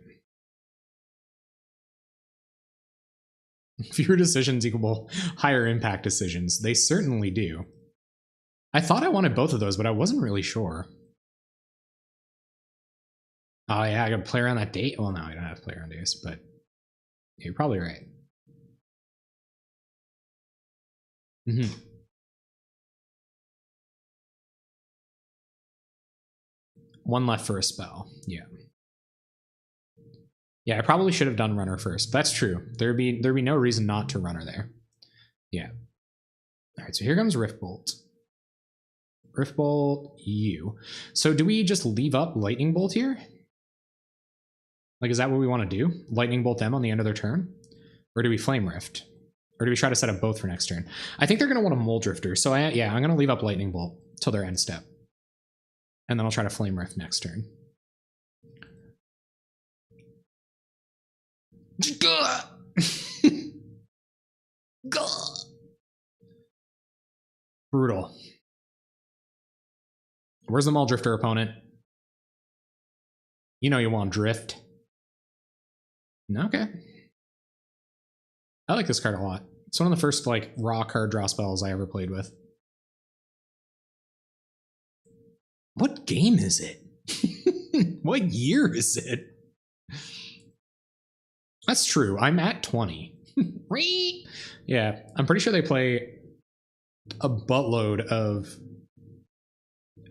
Fewer decisions equal higher impact decisions. They certainly do. I thought I wanted both of those, but I wasn't really sure. Oh yeah, I got to play around that date. Well, no, I don't have to play around days, but you're probably right. Mm-hmm. One left for a spell. Yeah. Yeah, I probably should have done runner first. That's true. There'd be no reason not to runner there. Yeah. All right, so here comes Rift Bolt. Rift Bolt, you. So do we just leave up Lightning Bolt here? Like, is that what we want to do? Lightning Bolt them on the end of their turn? Or do we Flame Rift? Or do we try to set up both for next turn? I think they're going to want a Mole Drifter. So yeah, I'm going to leave up Lightning Bolt till their end step. And then I'll try to Flame Rift next turn. Brutal. Where's the Mole Drifter opponent? You know you want Drift. Okay. I like this card a lot. It's one of the first like raw card draw spells I ever played with. What game is it? What year is it? That's true. I'm at 20. Yeah, I'm pretty sure they play a buttload of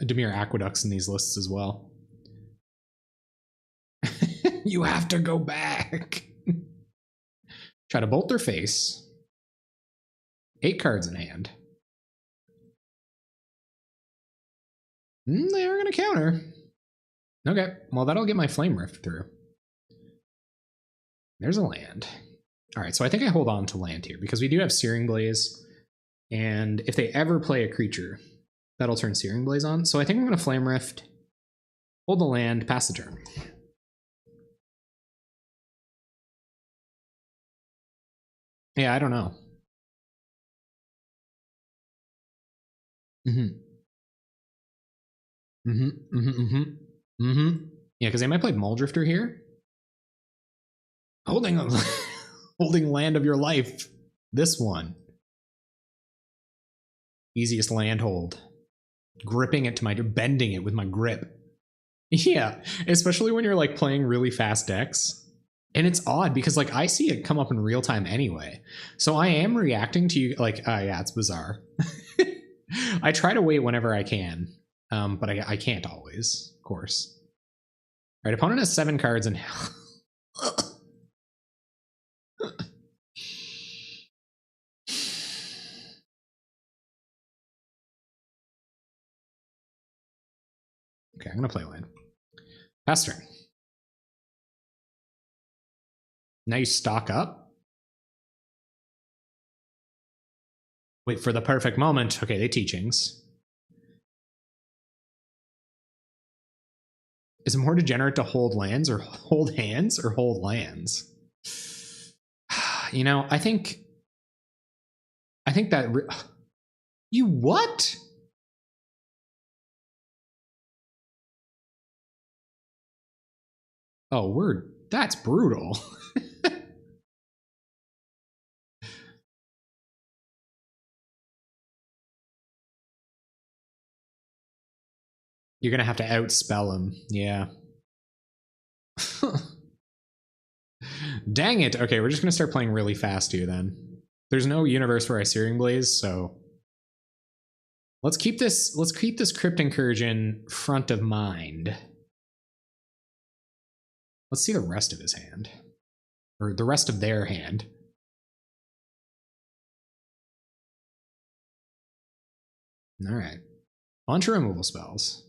Dimir Aqueducts in these lists as well. You have to go back. Try to bolt their face. 8 cards in hand. They are going to counter. Okay, well, that'll get my Flame Rift through. There's a land. All right, so I think I hold on to land here because we do have Searing Blaze. And if they ever play a creature, that'll turn Searing Blaze on. So I think I'm going to Flame Rift, hold the land, pass the turn. Yeah, I don't know. Yeah, because they might play Mole Drifter here. Holding Land of Your Life. This one. Easiest land hold. Gripping it to bending it with my grip. Yeah, especially when you're like playing really fast decks. And it's odd because like I see it come up in real time anyway. So I am reacting to you like, yeah, it's bizarre. I try to wait whenever I can, but I can't always, of course. All right, opponent has 7 cards in hell. Okay, I'm gonna play land. Pass turn. Now you stock up. Wait for the perfect moment. Okay, they Teachings. Is it more degenerate to hold lands or hold hands or hold lands? You know, I think that you what? Oh, that's brutal. You're gonna have to outspell him. Yeah. Dang it. Okay, we're just gonna start playing really fast here then. There's no universe where I Searing Blaze, so let's keep this Crypt Incursion front of mind. Let's see the rest of his hand. Or the rest of their hand. Alright. Bunch of removal spells.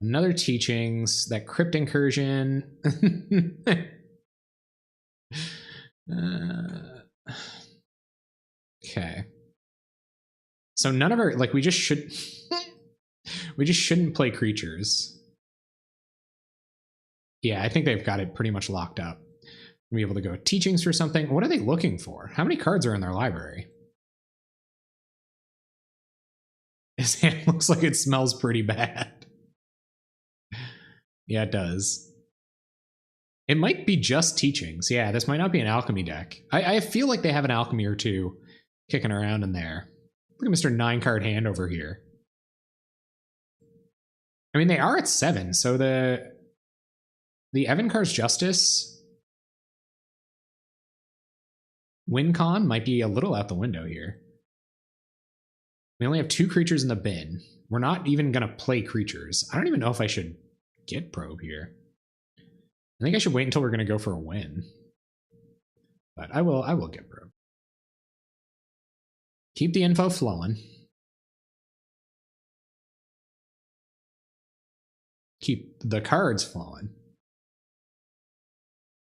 Another Teachings, that Crypt Incursion. Okay. So none of our, like, we just shouldn't play creatures. Yeah, I think they've got it pretty much locked up. We'll be able to go Teachings for something. What are they looking for? How many cards are in their library? His hand looks like it smells pretty bad. Yeah, it does. It might be just Teachings. Yeah, this might not be an alchemy deck. I feel like they have an alchemy or two kicking around in there. Look at Mr. 9-card hand over here. I mean, they are at 7, so the Evankar's Justice win con might be a little out the window here. We only have 2 creatures in the bin. We're not even going to play creatures. I don't even know if I should get Probe here. I think I should wait until we're going to go for a win. But I will get Probe. Keep the info flowing. keep the cards flowing.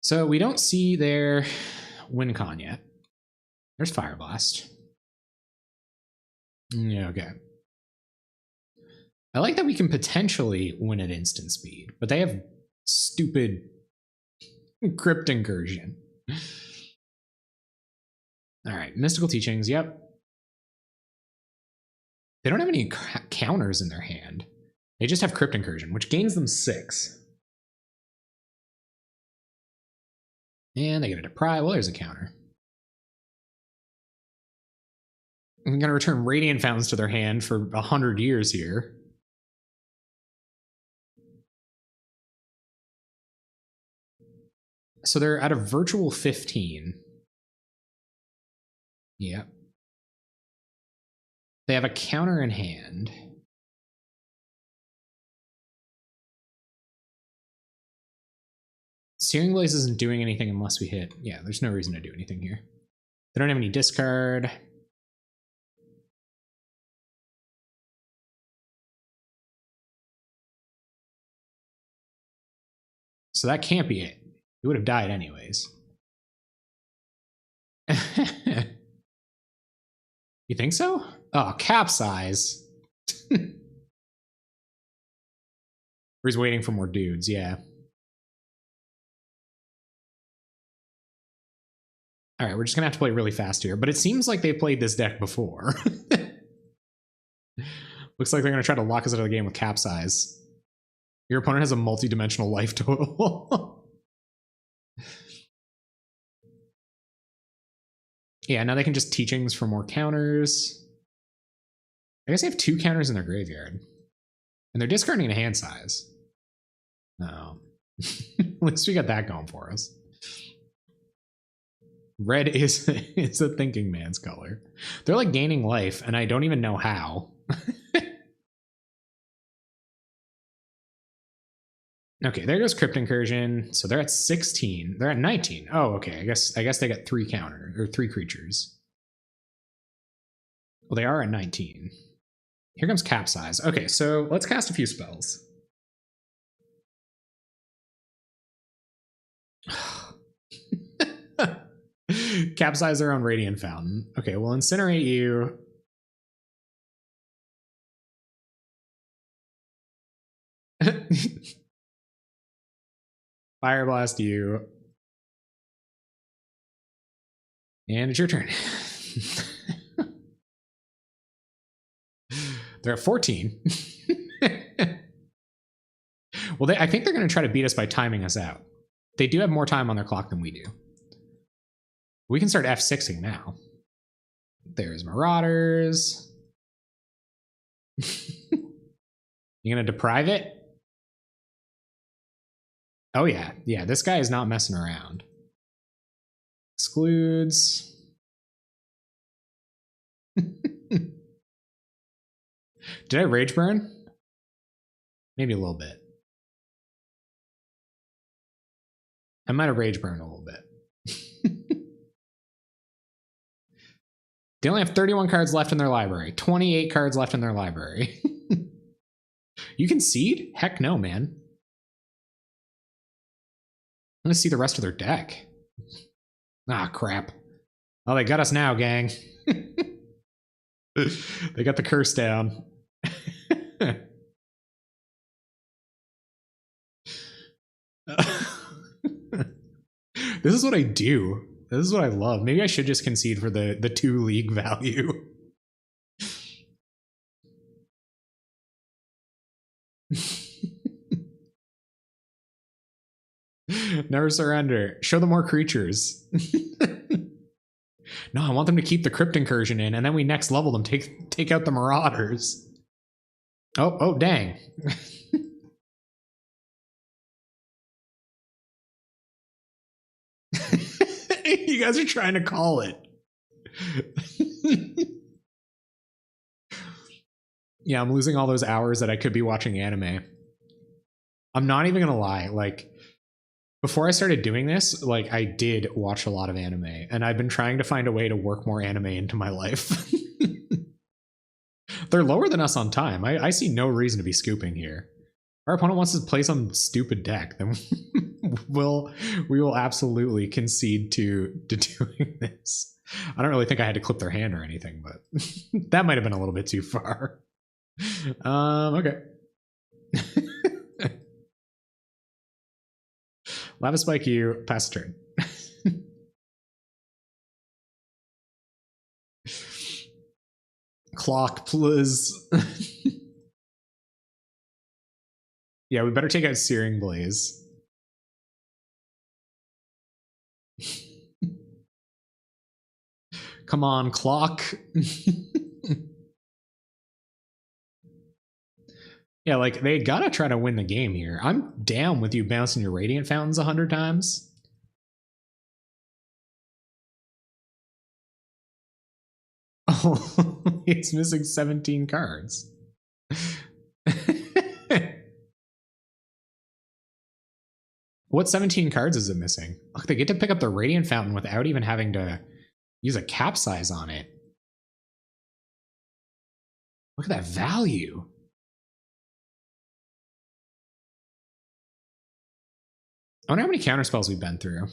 So we don't see their win con yet. There's Fire Blast. Yeah, okay. I like that we can potentially win at instant speed, but they have stupid Crypt Incursion. All right, Mystical Teachings, yep. They don't have any counters in their hand. They just have Crypt Incursion, which gains them 6. And they get a Deprive. Well, there's a counter. I'm going to return Radiant Fountains to their hand for 100 years here. So they're at a virtual 15. Yep. They have a counter in hand. Searing Blaze isn't doing anything unless we hit. Yeah, there's no reason to do anything here. They don't have any discard. So that can't be it. He would have died anyways. You think so? Oh, Capsize. Or he's waiting for more dudes, yeah. All right, we're just gonna have to play really fast here, but it seems like they played this deck before. Looks like they're gonna try to lock us out of the game with Capsize. Your opponent has a multi-dimensional life total. Yeah, now they can just Teachings for more counters. I guess they have 2 counters in their graveyard. And they're discarding a hand size. No. At least we got that going for us. Red is a thinking man's color. They're like gaining life, and I don't even know how. Okay, there goes Crypt Incursion. So they're at 16. They're at 19. Oh, okay. I guess they got 3 counter or 3 creatures. Well, they are at 19. Here comes Capsize. Okay, so let's cast a few spells. Capsize their own Radiant Fountain. Okay, we'll incinerate you. Fire Blast you. And it's your turn. They're at 14. Well, I think they're going to try to beat us by timing us out. They do have more time on their clock than we do. We can start F6ing now. There's Marauders. You going to deprive it? Oh, yeah. Yeah, this guy is not messing around. Excludes. Did I Rage Burn? Maybe a little bit. I might have Rage Burned a little bit. They only have 31 cards left in their library. 28 cards left in their library. You concede? Heck no, man. I'm gonna see the rest of their deck. Ah, crap. Oh, they got us now, gang. They got the curse down. This is what I do. This is what I love. Maybe I should just concede for the 2 league value. Never surrender. Show them more creatures. No, I want them to keep the Crypt Incursion in, and then we next level them, take out the Marauders. Oh, dang. You guys are trying to call it. Yeah, I'm losing all those hours that I could be watching anime. I'm not even gonna lie, like, before I started doing this, like, I did watch a lot of anime, and I've been trying to find a way to work more anime into my life. They're lower than us on time. I see no reason to be scooping here. our opponent wants to play some stupid deck, then we will absolutely concede to doing this. I don't really think I had to clip their hand or anything, but that might have been a little bit too far. Okay. Lava Spike you, pass the turn. Clock, please. Yeah, we better take out Searing Blaze. Come on, clock. Yeah, like, they gotta try to win the game here. I'm down with you bouncing your Radiant Fountains 100 times. Oh, it's missing 17 cards. What 17 cards is it missing? Look, they get to pick up the Radiant Fountain without even having to use a capsize on it. Look at that value. I wonder how many counterspells we've been through.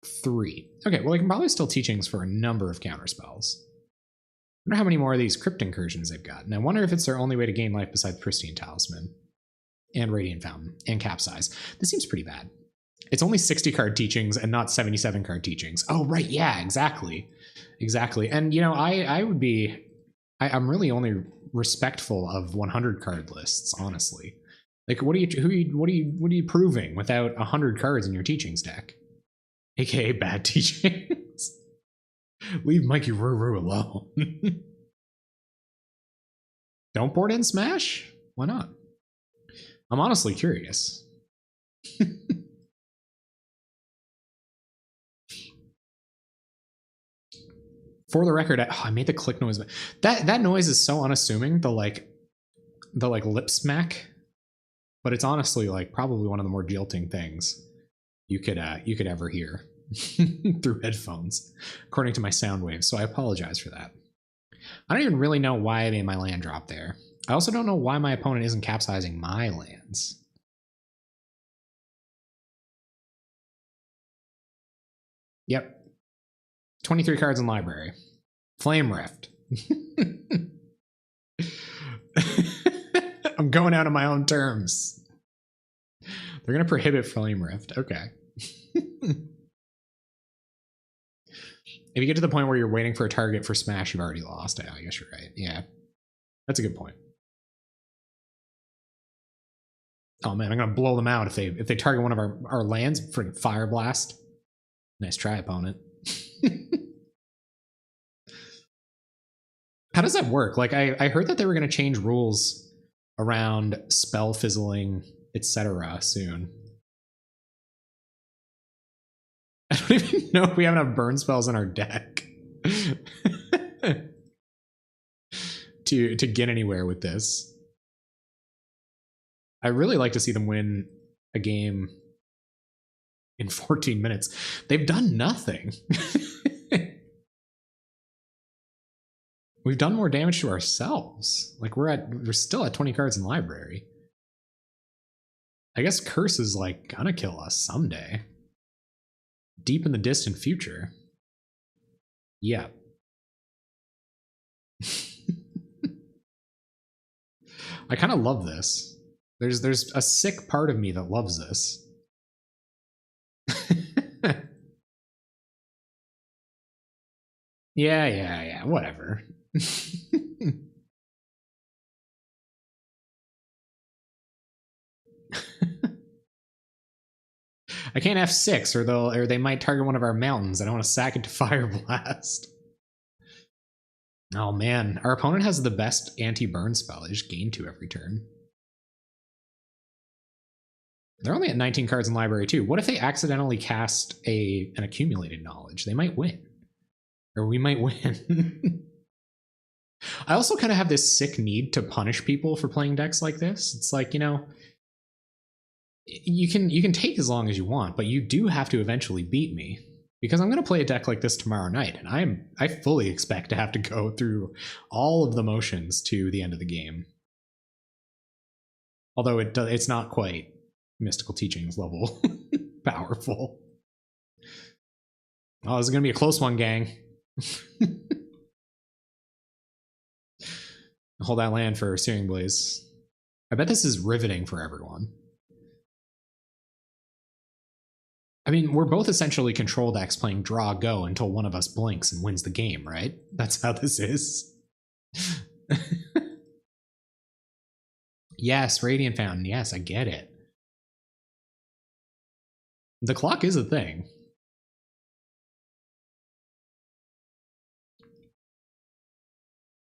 3. Okay, well, I can probably still Teachings for a number of counterspells. I wonder how many more of these Crypt Incursions they've got. And I wonder if it's their only way to gain life besides Pristine Talisman and Radiant Fountain and Capsize. This seems pretty bad. It's only 60 card Teachings and not 77 card Teachings. Oh, right. Yeah, exactly. Exactly. And, you know, I'm really only respectful of 100 card lists, honestly. Like, what are you proving without 100 cards in your Teachings deck? AKA bad Teachings. Leave Mikey Ruru alone. Don't board in Smash? Why not? I'm honestly curious. For the record, I made the click noise. That noise is so unassuming. The lip smack, but it's honestly like probably one of the more jilting things you could ever hear through headphones, according to my sound waves. So I apologize for that. I don't even really know why I made my land drop there. I also don't know why my opponent isn't capsizing my lands. Yep. 23 cards in library. Flame Rift. I'm going out on my own terms. They're going to prohibit Flame Rift. Okay. If you get to the point where you're waiting for a target for Smash, you've already lost. I guess you're right. Yeah. That's a good point. Oh man, I'm going to blow them out if they target one of our lands. Freaking Fire Blast. Nice try, opponent. How does that work? Like, I heard that they were going to change rules around spell fizzling, etc. soon. I don't even know if we have enough burn spells in our deck to get anywhere with this. I really like to see them win a game in 14 minutes. They've done nothing. We've done more damage to ourselves. Like we're still at 20 cards in library. I guess Curse is like gonna kill us someday. Deep in the distant future. Yeah. I kind of love this. There's a sick part of me that loves this. Yeah, whatever. I can't F6 or they might target one of our mountains. I don't want to sack it to Fire Blast. Oh man, our opponent has the best anti-burn spell. They just gain 2 every turn. They're only at 19 cards in library too. What if they accidentally cast an accumulated knowledge? They might win. Or we might win. I also kind of have this sick need to punish people for playing decks like this. It's like, you know, you can take as long as you want, but you do have to eventually beat me, because I'm going to play a deck like this tomorrow night, and I fully expect to have to go through all of the motions to the end of the game. Although it's not quite Mystical Teachings level powerful. Oh, this is going to be a close one, gang. Hold that land for Searing Blaze. I bet this is riveting for everyone. I mean, we're both essentially control decks playing draw go until one of us blinks and wins the game, right? That's how this is. Yes, Radiant Fountain. Yes, I get it. The clock is a thing.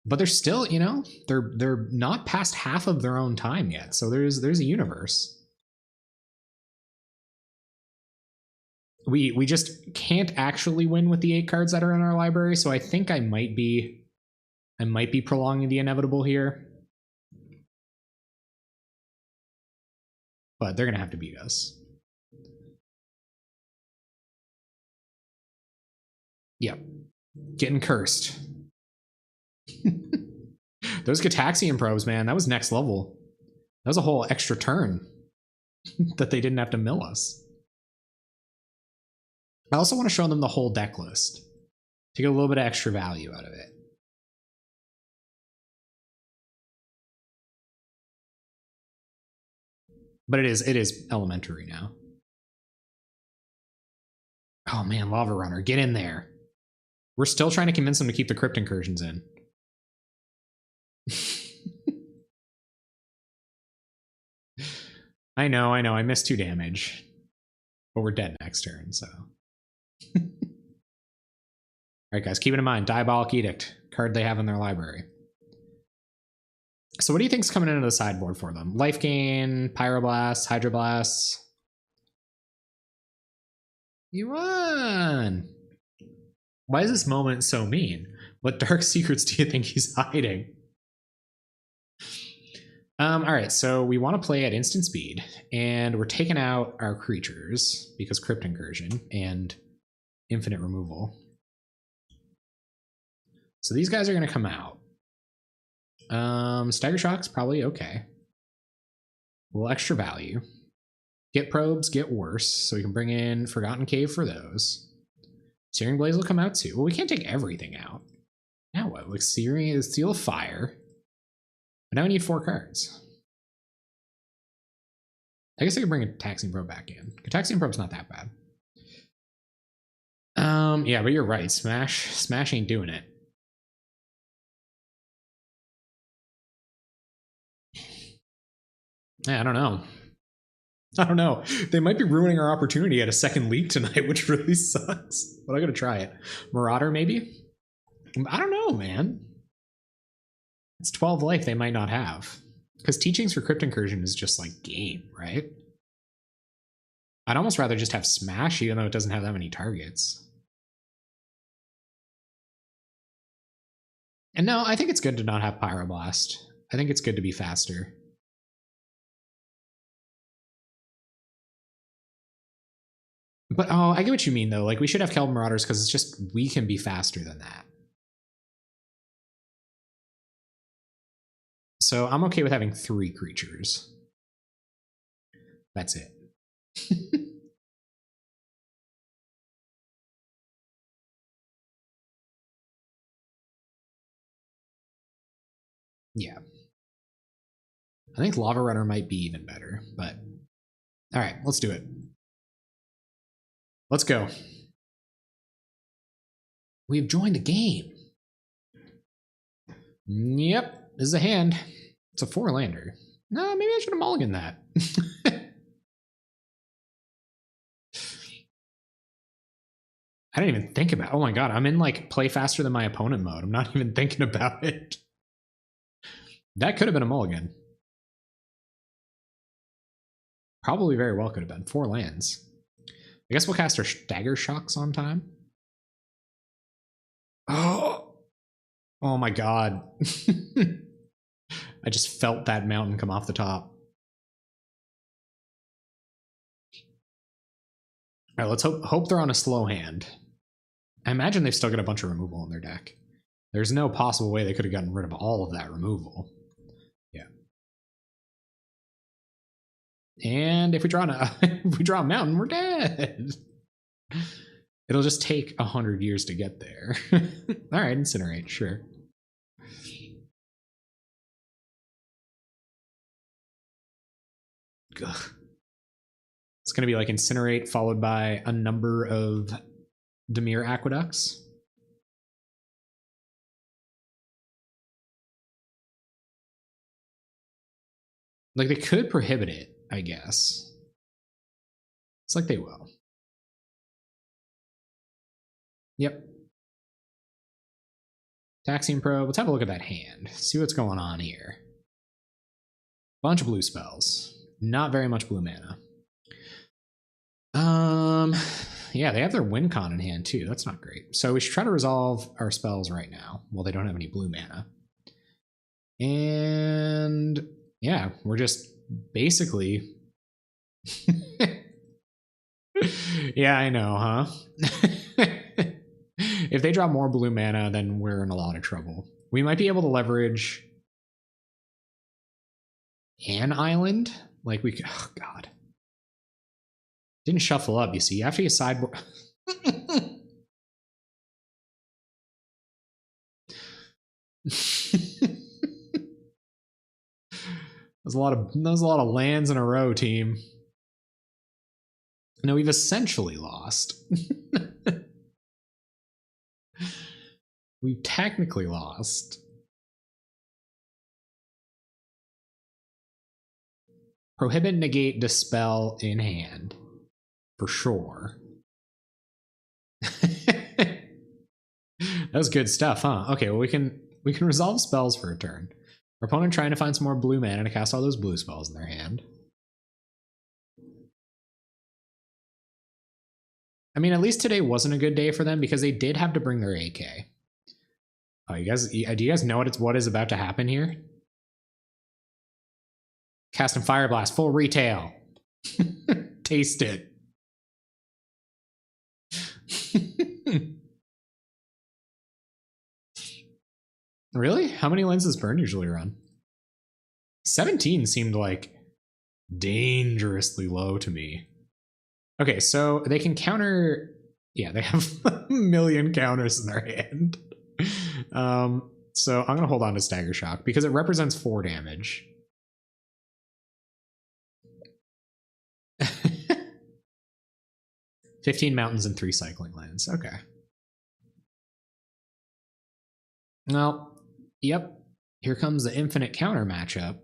But they're still, you know, they're not past half of their own time yet. So there's a universe. We just can't actually win with the 8 cards that are in our library, so I think I might be prolonging the inevitable here. But they're gonna have to beat us. Yep. Getting cursed. Those Gataxian probes, man, that was next level. That was a whole extra turn that they didn't have to mill us. I also want to show them the whole deck list to get a little bit of extra value out of it. But it is elementary now. Oh man, Lava Runner, get in there. We're still trying to convince them to keep the Crypt Incursions in. I know, I missed 2 damage. But we're dead next turn, so. Alright guys, keep it in mind, Diabolic Edict, card they have in their library. So what do you think's coming into the sideboard for them? Life Gain, Pyroblast, Hydroblast. You won! Why is this moment so mean? What dark secrets do you think he's hiding? Alright, so we want to play at instant speed, and we're taking out our creatures, because Crypt Incursion and infinite removal. So these guys are going to come out. Stagger Shock's probably okay. A little extra value. Get probes, get worse, so we can bring in Forgotten Cave for those. Searing Blaze will come out too. Well, we can't take everything out. Now what? Like Searing is Seal of Fire. But now we need 4 cards. I guess I could bring a Taxiing Probe back in. Taxiing Probe's not that bad. Yeah, but you're right. Smash ain't doing it. Yeah, I don't know. They might be ruining our opportunity at a second league tonight, which really sucks. But I'm gonna try it. Marauder, maybe? I don't know, man. It's 12 life they might not have. Because Teachings for Crypt Incursion is just like game, right? I'd almost rather just have Smash, even though it doesn't have that many targets. And no, I think it's good to not have Pyroblast. I think it's good to be faster. But oh, I get what you mean though. Like we should have Kelp Marauders because it's just we can be faster than that. So I'm okay with having 3 creatures. That's it. Yeah. I think Lava Runner might be even better, but all right, let's do it. Let's go. We've joined the game. Yep, this is a hand. It's a 4-lander. No, maybe I should have mulliganed that. I didn't even think about it. Oh my god, I'm in like play faster than my opponent mode. I'm not even thinking about it. That could have been a mulligan. Probably very well could have been. 4 lands. I guess we'll cast our Stagger Shocks on time. Oh my god. I just felt that mountain come off the top. All right, let's hope they're on a slow hand. I imagine they've still got a bunch of removal in their deck. There's no possible way they could have gotten rid of all of that removal. Yeah. And if we draw if we draw a mountain, we're dead. It'll just take 100 years to get there. All right, incinerate, sure. Ugh. It's going to be like incinerate followed by a number of Dimir aqueducts. Like they could prohibit it, I guess. It's like they will. Yep. Taxiing probe. Let's have a look at that hand. See what's going on here. Bunch of blue spells. Not very much blue mana. Yeah, they have their win con in hand too. That's not great. So we should try to resolve our spells right now. Well, they don't have any blue mana. And yeah, we're just basically... Yeah, I know, huh? If they drop more blue mana, then we're in a lot of trouble. We might be able to leverage an island. Like we could... Oh, God. Didn't shuffle up, you see. After you sideboard... There's a lot of lands in a row, team. No, we've essentially lost. We've technically lost. Prohibit, negate, dispel in hand. For sure. That was good stuff, huh? Okay, well we can resolve spells for a turn. Our opponent trying to find some more blue mana to cast all those blue spells in their hand. I mean, at least today wasn't a good day for them because they did have to bring their AK. Oh, do you guys know what is about to happen here? Casting Fire Blast, full retail. Taste it. Really? How many lands does Burn usually run? 17 seemed like dangerously low to me. Okay, so they can counter... Yeah, they have a million counters in their hand. So I'm going to hold on to Stagger Shock because it represents 4 damage. $15 mountains and 3 cycling lands. Okay. Well, yep. Here comes the infinite counter matchup.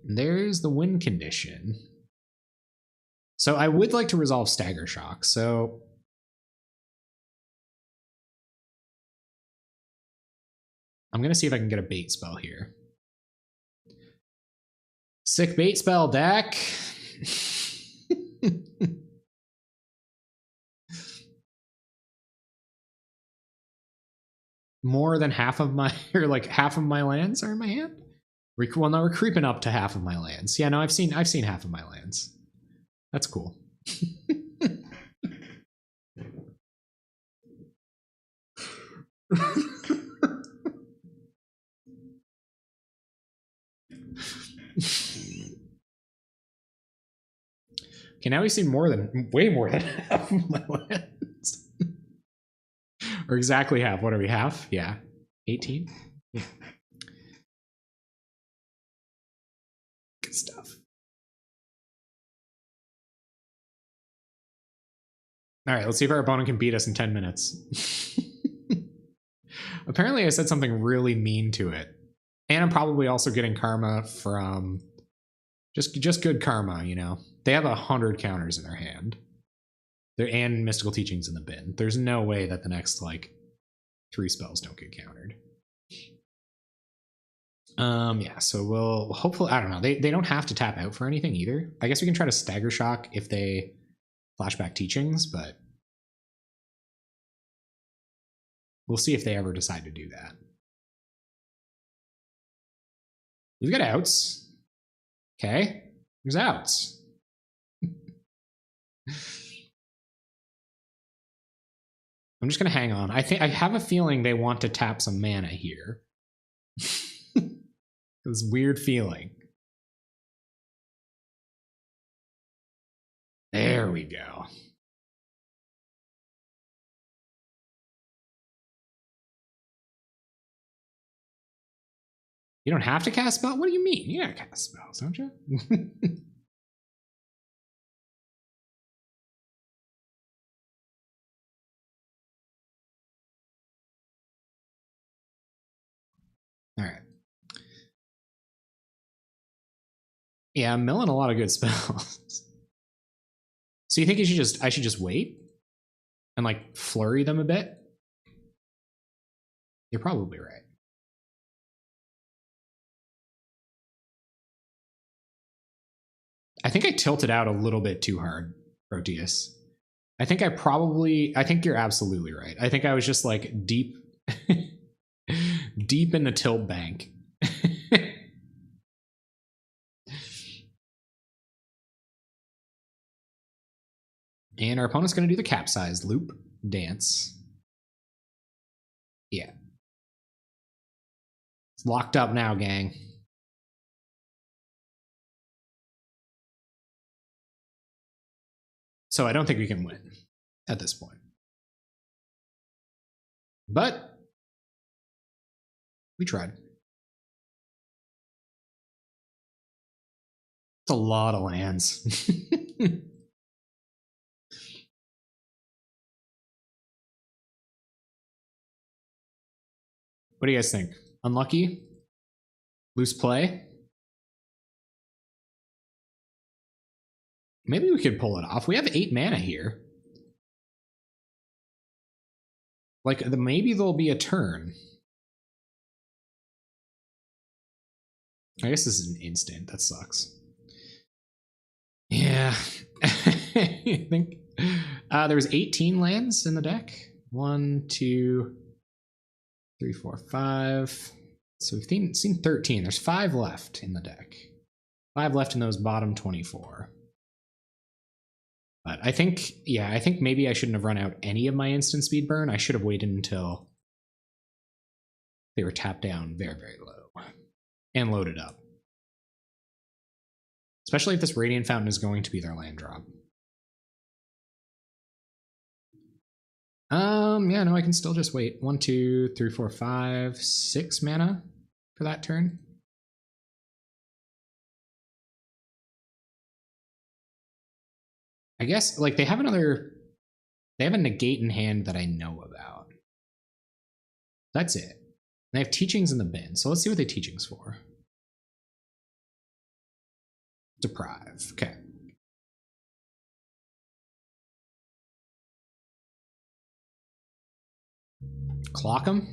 There's the win condition. So I would like to resolve Stagger Shock. So I'm going to see if I can get a bait spell here. Sick bait spell deck. More than half of my, or like half of my lands are in my hand. Well, now we're creeping up to half of my lands. Yeah, no, I've seen half of my lands. That's cool. Okay, now we've seen way more than half of my lands. Or exactly half. What are we, half? Yeah. 18? Yeah. Good stuff. All right, let's see if our opponent can beat us in 10 minutes. Apparently I said something really mean to it. And I'm probably also getting karma from just good karma, you know. They have 100 counters in their hand. And Mystical Teachings in the bin. There's no way that the next, like, 3 spells don't get countered. Yeah, so we'll hopefully, I don't know. They don't have to tap out for anything either. I guess we can try to Stagger Shock if they flashback Teachings, but we'll see if they ever decide to do that. We've got outs. Okay, there's outs. I'm just gonna hang on. I have a feeling they want to tap some mana here. This weird feeling. There we go. You don't have to cast spells? What do you mean? You gotta cast spells, don't you? All right. Yeah, I'm milling a lot of good spells. So you think I should just wait and like flurry them a bit? You're probably right. I think I tilted out a little bit too hard, Proteus. I think you're absolutely right. I think I was just like deep deep in the tilt bank. And our opponent's going to do the capsized loop dance. Yeah. It's locked up now, gang. So I don't think we can win at this point. But we tried. It's a lot of lands. What do you guys think? Unlucky? Loose play? Maybe we could pull it off. We have 8 mana here. Like, maybe there'll be a turn. I guess this is an instant. That sucks. Yeah. I think there was 18 lands in the deck. 1, 2, 3, 4, 5. So we've seen 13. There's 5 left in the deck. 5 left in those bottom 24. But I think maybe I shouldn't have run out any of my instant speed burn. I should have waited until they were tapped down very, very low and loaded up. Especially if this Radiant Fountain is going to be their land drop. Yeah, no, I can still just wait. 1, 2, 3, 4, 5, 6 mana for that turn. I guess, like, they have a negate in hand that I know about. That's it. They have teachings in the bin, so let's see what they teachings for. Deprive, okay. Clock them?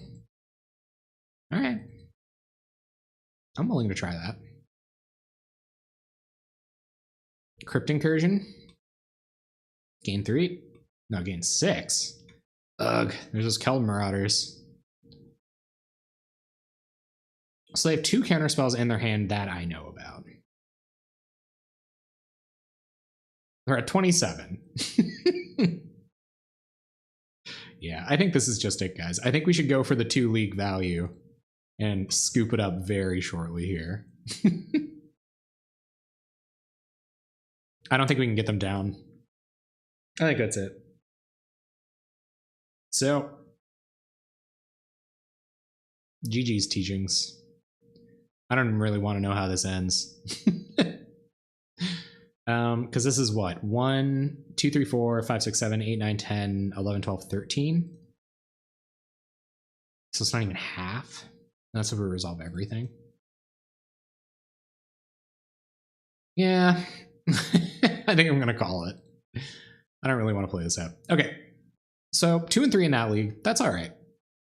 All right. I'm willing to try that. Crypt Incursion. Gain 3. No, gain 6. Ugh, there's those Keld Marauders. So they have 2 counter spells in their hand that I know about. They're at 27. Yeah, I think this is just it, guys. I think we should go for the 2 league value and scoop it up very shortly here. I don't think we can get them down. I think that's it. So, GG's teachings. I don't really want to know how this ends. Because this is what? 1, 2, 3, 4, 5, 6, 7, 8, 9, 10, 11, 12, 13. So it's not even half. That's if we resolve everything. Yeah. I think I'm going to call it. I don't really want to play this out. Okay. So 2 and 3 in that league. That's all right.